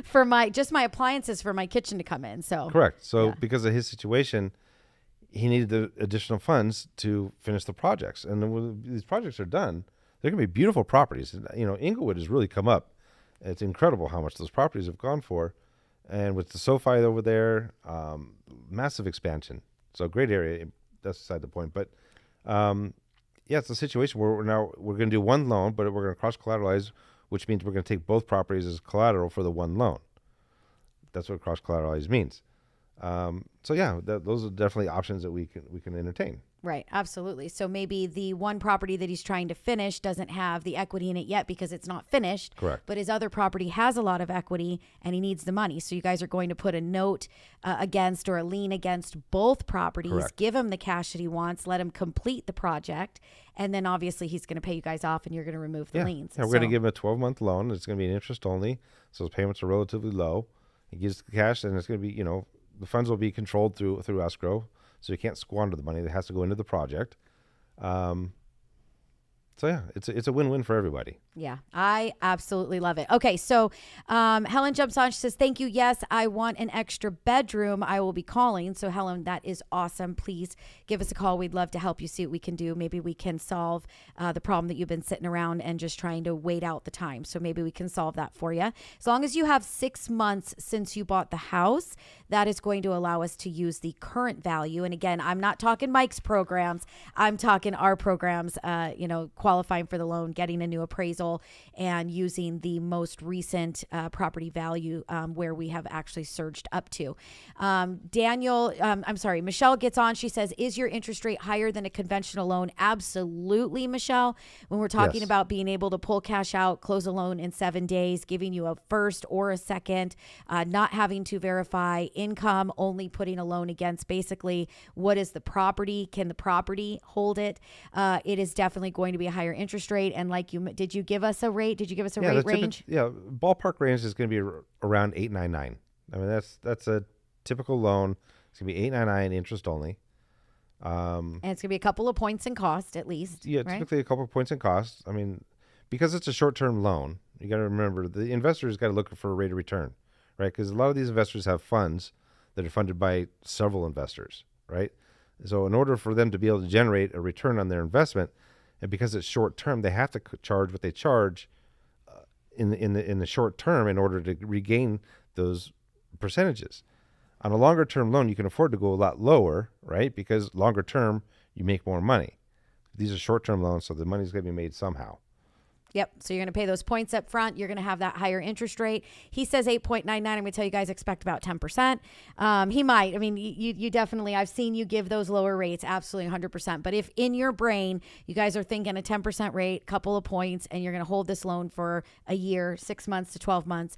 for my appliances for my kitchen to come in. So correct. So because of his situation, he needed the additional funds to finish the projects. And then when these projects are done, they're going to be beautiful properties. You know, Inglewood has really come up. It's incredible how much those properties have gone for. And with the SoFi over there, massive expansion. So great area. That's beside the point. But yeah, it's a situation where we're going to do one loan, but we're going to cross collateralize, which means we're going to take both properties as collateral for the one loan. That's what cross collateralize means. So yeah, those are definitely options that we can entertain. Right, absolutely. So maybe the one property that he's trying to finish doesn't have the equity in it yet because it's not finished. Correct. But his other property has a lot of equity and he needs the money. So you guys are going to put a note against or a lien against both properties. Correct. Give him the cash that he wants, let him complete the project, and then obviously he's going to pay you guys off and you're going to remove the liens. Yeah, we're going to give him a 12-month loan. It's going to be an interest only, so his payments are relatively low. He gives the cash, and it's going to be, the funds will be controlled through escrow. So you can't squander the money. That has to go into the project. So yeah, it's a win-win for everybody. Yeah, I absolutely love it. Okay, so Helen jumps on. She says, thank you. Yes, I want an extra bedroom. I will be calling. So Helen, that is awesome. Please give us a call. We'd love to help you see what we can do. Maybe we can solve the problem that you've been sitting around and just trying to wait out the time. So maybe we can solve that for you. As long as you have 6 months since you bought the house, that is going to allow us to use the current value. And again, I'm not talking Mike's programs. I'm talking our programs, qualifying for the loan, getting a new appraisal, and using the most recent property value where we have actually surged up to. Michelle gets on. She says, is your interest rate higher than a conventional loan? Absolutely, Michelle. When we're talking about being able to pull cash out, close a loan in 7 days, giving you a first or a second, not having to verify income, only putting a loan against basically what is the property, can the property hold it? It is definitely going to be a higher interest rate. And did you give us a rate? Did you give us a rate range? Ballpark range is going to be around 8.99. I mean, that's a typical loan. It's going to be 8.99 interest only. And it's going to be a couple of points in cost at least. Yeah, right? Typically a couple of points in cost. I mean, because it's a short-term loan, you got to remember the investor's got to look for a rate of return, right? Because a lot of these investors have funds that are funded by several investors, right? So in order for them to be able to generate a return on their investment, and because it's short term, they have to charge what they charge in the short term in order to regain those percentages. On a longer term loan, you can afford to go a lot lower, right? Because longer term, you make more money. These are short term loans, so the money's going to be made somehow. Yep. So you're going to pay those points up front. You're going to have that higher interest rate. He says 8.99. I'm going to tell you guys expect about 10%. He might. I mean, you definitely, I've seen you give those lower rates, absolutely 100%. But if in your brain, you guys are thinking a 10% rate, couple of points, and you're going to hold this loan for a year, 6 months to 12 months,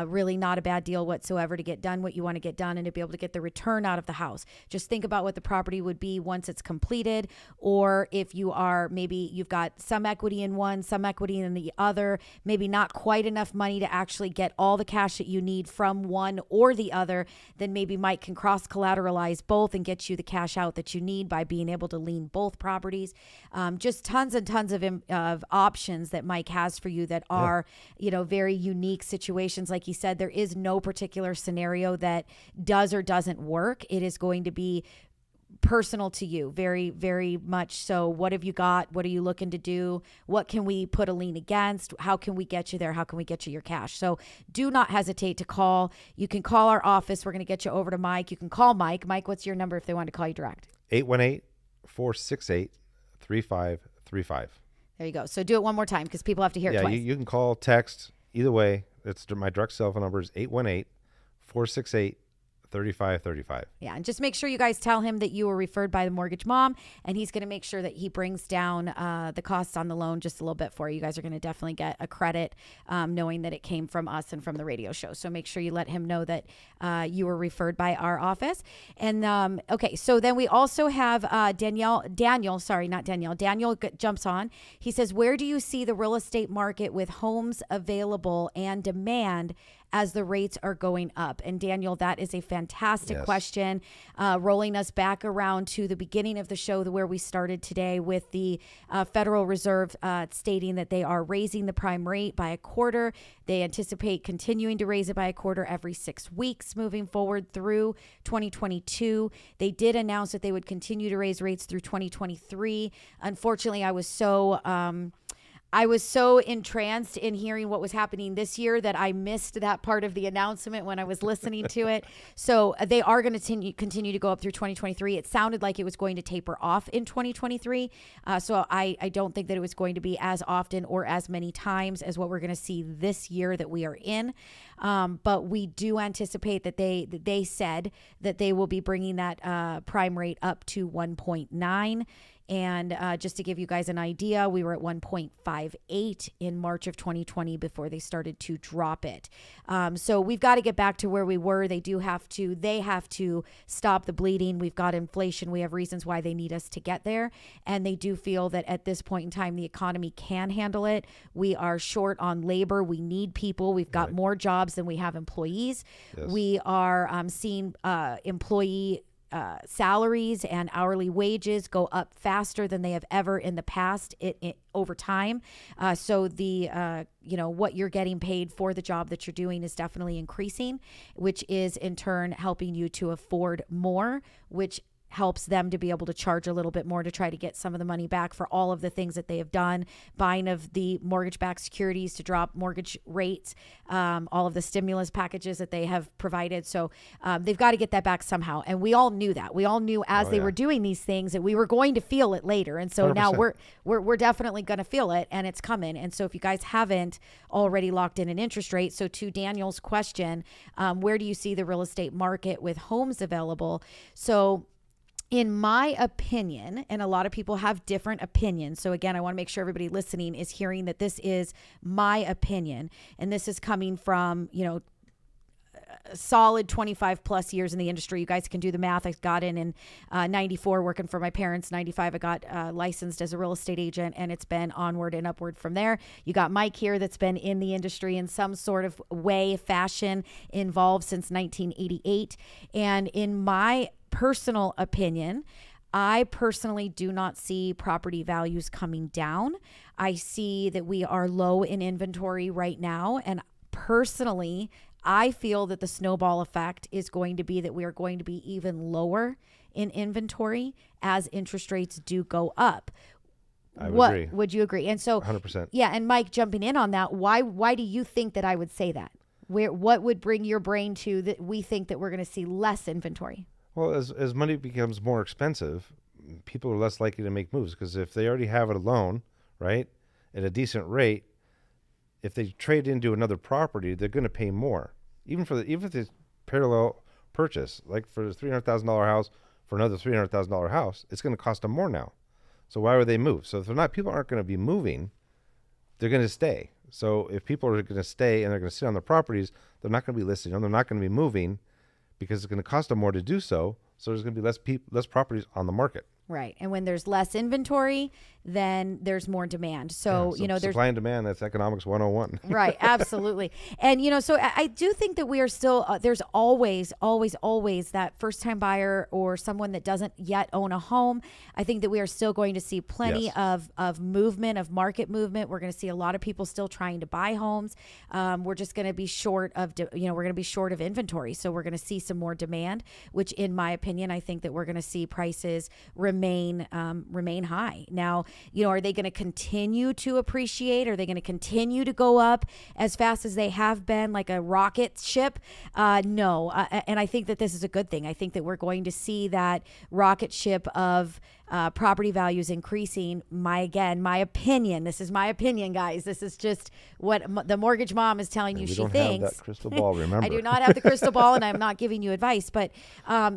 really not a bad deal whatsoever to get done what you want to get done and to be able to get the return out of the house. Just think about what the property would be once it's completed, or if you are, maybe you've got some equity in one, some equity in the other, maybe not quite enough money to actually get all the cash that you need from one or the other, then maybe Mike can cross collateralize both and get you the cash out that you need by being able to lien both properties. Just tons and tons of options that Mike has for you that are, very unique situations. Like he said, there is no particular scenario that does or doesn't work. It is going to be personal to you, very, very much so. What have you got? What are you looking to do? What can we put a lien against? How can we get you there? How can we get you your cash? So do not hesitate to call. You can call our office. We're going to get you over to Mike. You can call Mike. Mike, what's your number if they want to call you direct? 818-468-3535. There you go. So do it one more time because people have to hear it Yeah, twice. you can call, text, either way. It's my direct cell phone number is 818-468-3535. Yeah, and just make sure you guys tell him that you were referred by the Mortgage Mom, and he's going to make sure that he brings down the costs on the loan just a little bit for you. You guys are going to definitely get a credit knowing that it came from us and from the radio show. So make sure you let him know that you were referred by our office. And okay, so then we also have Daniel jumps on. He says, where do you see the real estate market with homes available and demand as the rates are going up? And Daniel, that is a fantastic question. Rolling us back around to the beginning of the show where we started today with the Federal Reserve stating that they are raising the prime rate by a quarter. They anticipate continuing to raise it by a quarter every 6 weeks moving forward through 2022. They did announce that they would continue to raise rates through 2023. Unfortunately, I was so entranced in hearing what was happening this year that I missed that part of the announcement when I was listening to it. So they are going to continue to go up through 2023. It sounded like it was going to taper off in 2023. So I don't think that it was going to be as often or as many times as what we're going to see this year that we are in. But we do anticipate that they said that they will be bringing that prime rate up to 1.9. And just to give you guys an idea, we were at 1.58 in March of 2020 before they started to drop it. So we've got to get back to where we were. They have to stop the bleeding. We've got inflation. We have reasons why they need us to get there. And they do feel that at this point in time, the economy can handle it. We are short on labor. We need people. We've got more jobs than we have employees. Yes. We are seeing employee salaries and hourly wages go up faster than they have ever in the past over time. So the, what you're getting paid for the job that you're doing is definitely increasing, which is in turn helping you to afford more, which helps them to be able to charge a little bit more to try to get some of the money back for all of the things that they have done, buying of the mortgage-backed securities to drop mortgage rates, all of the stimulus packages that they have provided. So they've got to get that back somehow. And we all knew that. We all knew as they were doing these things that we were going to feel it later. And so 100%. Now we're definitely going to feel it, and it's coming. And so if you guys haven't already locked in an interest rate, so to Daniel's question, where do you see the real estate market with homes available? So in my opinion, and a lot of people have different opinions. So again, I want to make sure everybody listening is hearing that this is my opinion. And this is coming from, a solid 25 plus years in the industry. You guys can do the math. I got in 94 working for my parents. 95, I got licensed as a real estate agent, and it's been onward and upward from there. You got Mike here that's been in the industry in some sort of way, fashion, involved since 1988. And in my personal opinion, I personally do not see property values coming down. I see that we are low in inventory right now. And personally, I feel that the snowball effect is going to be that we are going to be even lower in inventory as interest rates do go up. I would agree. Would you agree? And so 100%. Yeah. And Mike, jumping in on that, why do you think that I would say that? What would bring your brain to that we think that we're going to see less inventory? Well, as money becomes more expensive, people are less likely to make moves because if they already have a loan, right, at a decent rate, if they trade into another property, they're going to pay more, even if it's parallel purchase, like for a $300,000 house for another $300,000 house, it's going to cost them more now. So why would they move? So if they're not, people aren't going to be moving, they're going to stay. So if people are going to stay and they're going to sit on their properties, they're not going to be listing them. They're not going to be moving because it's going to cost them more to do so. So there's going to be less properties on the market. Right. And when there's less inventory, then there's more demand. So, there's supply and demand, that's economics 101. Right. Absolutely. And, so I do think that we are still, there's always that first time buyer or someone that doesn't yet own a home. I think that we are still going to see plenty of movement, of market movement. We're going to see a lot of people still trying to buy homes. We're just going to be short of, we're going to be short of inventory. So we're going to see some more demand, which in my opinion, I think that we're going to see prices remain high. Now, are they going to continue to appreciate? Are they going to continue to go up as fast as they have been, like a rocket ship? No. And I think that this is a good thing. I think that we're going to see that rocket ship of property values increasing. My opinion. This is my opinion, guys. This is just what the mortgage mom is telling you. We she don't thinks. have that crystal ball, remember. I do not have the crystal ball, and I'm not giving you advice. But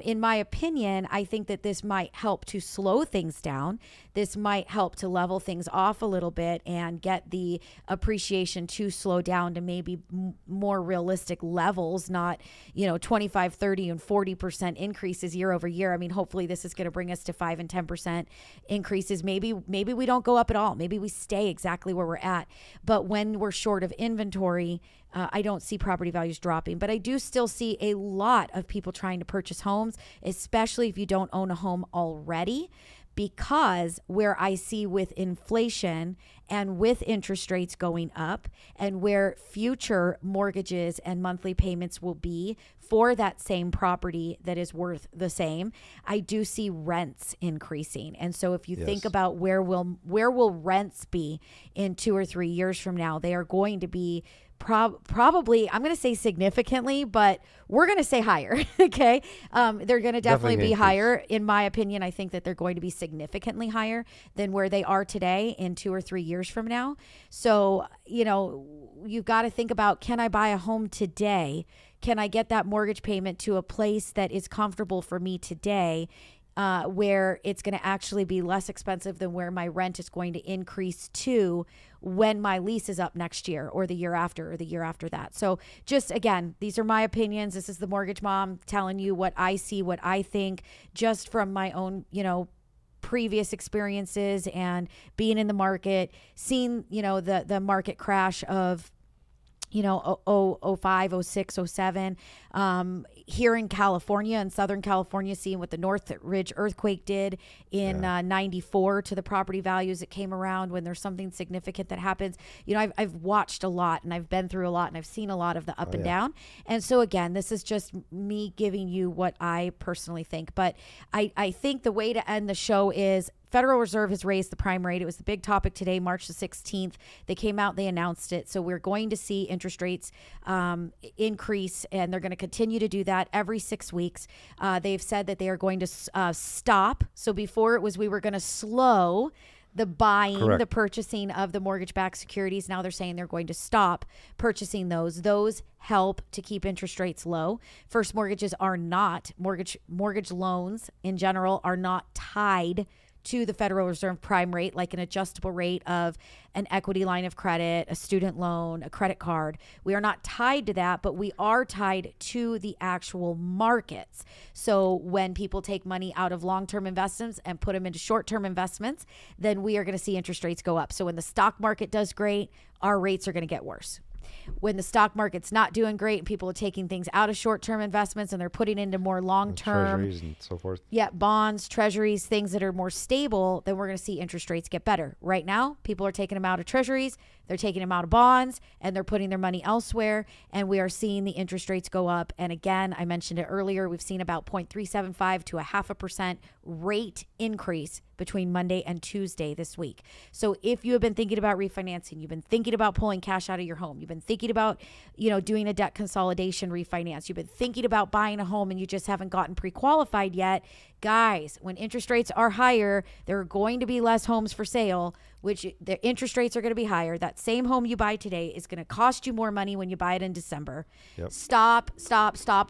in my opinion, I think that this might help to slow things down. This might help to level things off a little bit and get the appreciation to slow down to maybe more realistic levels, not 25, 30, and 40% increases year over year. I mean, hopefully this is going to bring us to 5 and 10% increases. Maybe we don't go up at all. Maybe we stay exactly where we're at. But when we're short of inventory, I don't see property values dropping, but I do still see a lot of people trying to purchase homes, especially if you don't own a home already. Because where I see with inflation and with interest rates going up and where future mortgages and monthly payments will be for that same property that is worth the same, I do see rents increasing. And so if you think about where will rents be in 2 or 3 years from now, they are going to be probably, I'm going to say significantly, but we're going to say higher. Okay. They're going to definitely be higher. In my opinion, I think that they're going to be significantly higher than where they are today in 2 or 3 years from now. So, you've got to think about, can I buy a home today? Can I get that mortgage payment to a place that is comfortable for me today? Where it's going to actually be less expensive than where my rent is going to increase to when my lease is up next year or the year after or the year after that. So just again, these are my opinions. This is the mortgage mom telling you what I see, what I think, just from my own, previous experiences and being in the market, seeing, the market crash of 05, 06, 07, here in California, in Southern California, seeing what the Northridge earthquake did in 94 to the property values that came around when there's something significant that happens. I've watched a lot and I've been through a lot and I've seen a lot of the up and down. And so again, this is just me giving you what I personally think. But I think the way to end the show is Federal Reserve has raised the prime rate. It was the big topic today, March the 16th. They came out, they announced it. So we're going to see interest rates increase, and they're going to continue to do that every 6 weeks. They've said that they are going to stop. So before it was we were going to slow the buying, the purchasing of the mortgage-backed securities. Now they're saying they're going to stop purchasing those. Those help to keep interest rates low. First mortgages are not, mortgage loans in general are not tied to the Federal Reserve prime rate, like an adjustable rate of an equity line of credit, a student loan, a credit card. We are not tied to that, but we are tied to the actual markets. So when people take money out of long-term investments and put them into short-term investments, then we are going to see interest rates go up. So when the stock market does great, our rates are going to get worse. When the stock market's not doing great and people are taking things out of short-term investments and they're putting into more long-term treasuries and so forth. Yeah, bonds, treasuries, things that are more stable, then we're going to see interest rates get better. Right now, people are taking them out of treasuries, they're taking them out of bonds, and they're putting their money elsewhere, and we are seeing the interest rates go up. And again, I mentioned it earlier, we've seen about 0.375 to 0.5% rate increase between Monday and Tuesday this week. So if you have been thinking about refinancing, you've been thinking about pulling cash out of your home, you've been thinking about, doing a debt consolidation refinance, you've been thinking about buying a home and you just haven't gotten pre-qualified yet, guys, when interest rates are higher, there are going to be less homes for sale, which the interest rates are going to be higher. That same home you buy today is going to cost you more money when you buy it in December. Yep. Stop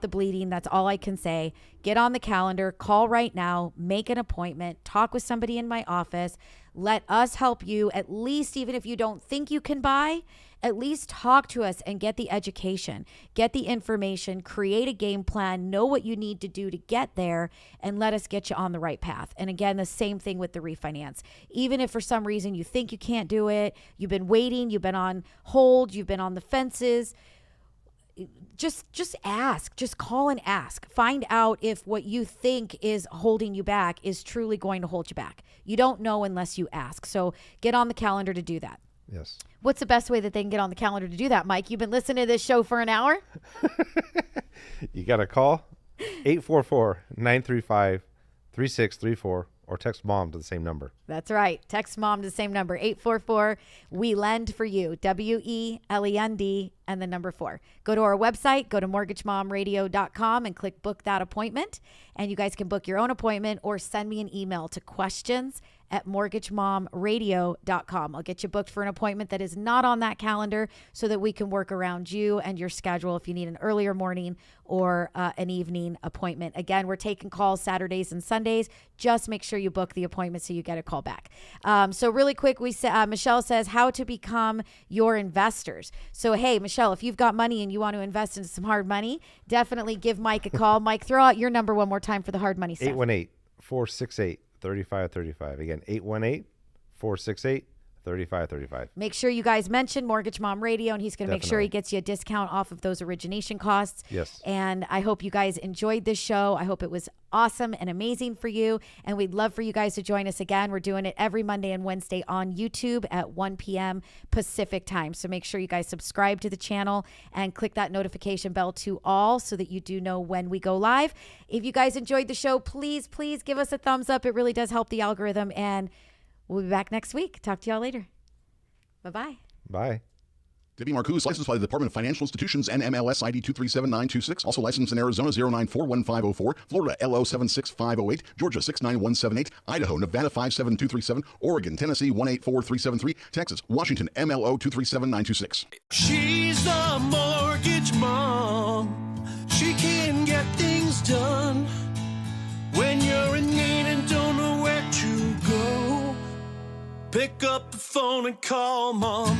the bleeding. That's all I can say. Get on the calendar, call right now, make an appointment, talk with somebody in my office. Let us help you, at least even if you don't think you can buy, at least talk to us and get the education, get the information, create a game plan, know what you need to do to get there, and let us get you on the right path. And again, the same thing with the refinance. Even if for some reason you think you can't do it, you've been waiting, you've been on hold, you've been on the fences, just ask. Just call and ask. Find out if what you think is holding you back is truly going to hold you back. You don't know unless you ask. So get on the calendar to do that. Yes. What's the best way that they can get on the calendar to do that, Mike? You've been listening to this show for an hour? You got to call 844-935-3634 or text mom to the same number. That's right. Text mom to the same number, 844 We Lend for You, WELEND and the number 4. Go to our website, go to mortgagemomradio.com and click book that appointment. And you guys can book your own appointment or send me an email to questions@mortgagemomradio.com. I'll get you booked for an appointment that is not on that calendar so that we can work around you and your schedule if you need an earlier morning or an evening appointment. Again, we're taking calls Saturdays and Sundays. Just make sure you book the appointment so you get a call back. So really quick, Michelle says how to become your investors. So, hey, Michelle, if you've got money and you want to invest into some hard money, definitely give Mike a call. Mike, throw out your number one more time for the hard money stuff. 818-468-3535. Again, 818-468-3535. Make sure you guys mention Mortgage Mom Radio, and he's going to make sure he gets you a discount off of those origination costs. Yes. And I hope you guys enjoyed this show. I hope it was awesome and amazing for you. And we'd love for you guys to join us again. We're doing it every Monday and Wednesday on YouTube at 1 p.m. Pacific time. So make sure you guys subscribe to the channel and click that notification bell to all so that you do know when we go live. If you guys enjoyed the show, please give us a thumbs up. It really does help the algorithm. And we'll be back next week. Talk to y'all later. Bye-bye. Bye. Debbie Marcoux, licensed by the Department of Financial Institutions and MLS ID 237926. Also licensed in Arizona 0941504, Florida LO 76508, Georgia 69178, Idaho, Nevada 57237, Oregon, Tennessee 184373, Texas, Washington MLO 237926. She's the mortgage mom. She can get things done when you're in need and don't know where to go. Pick up the phone and call mom.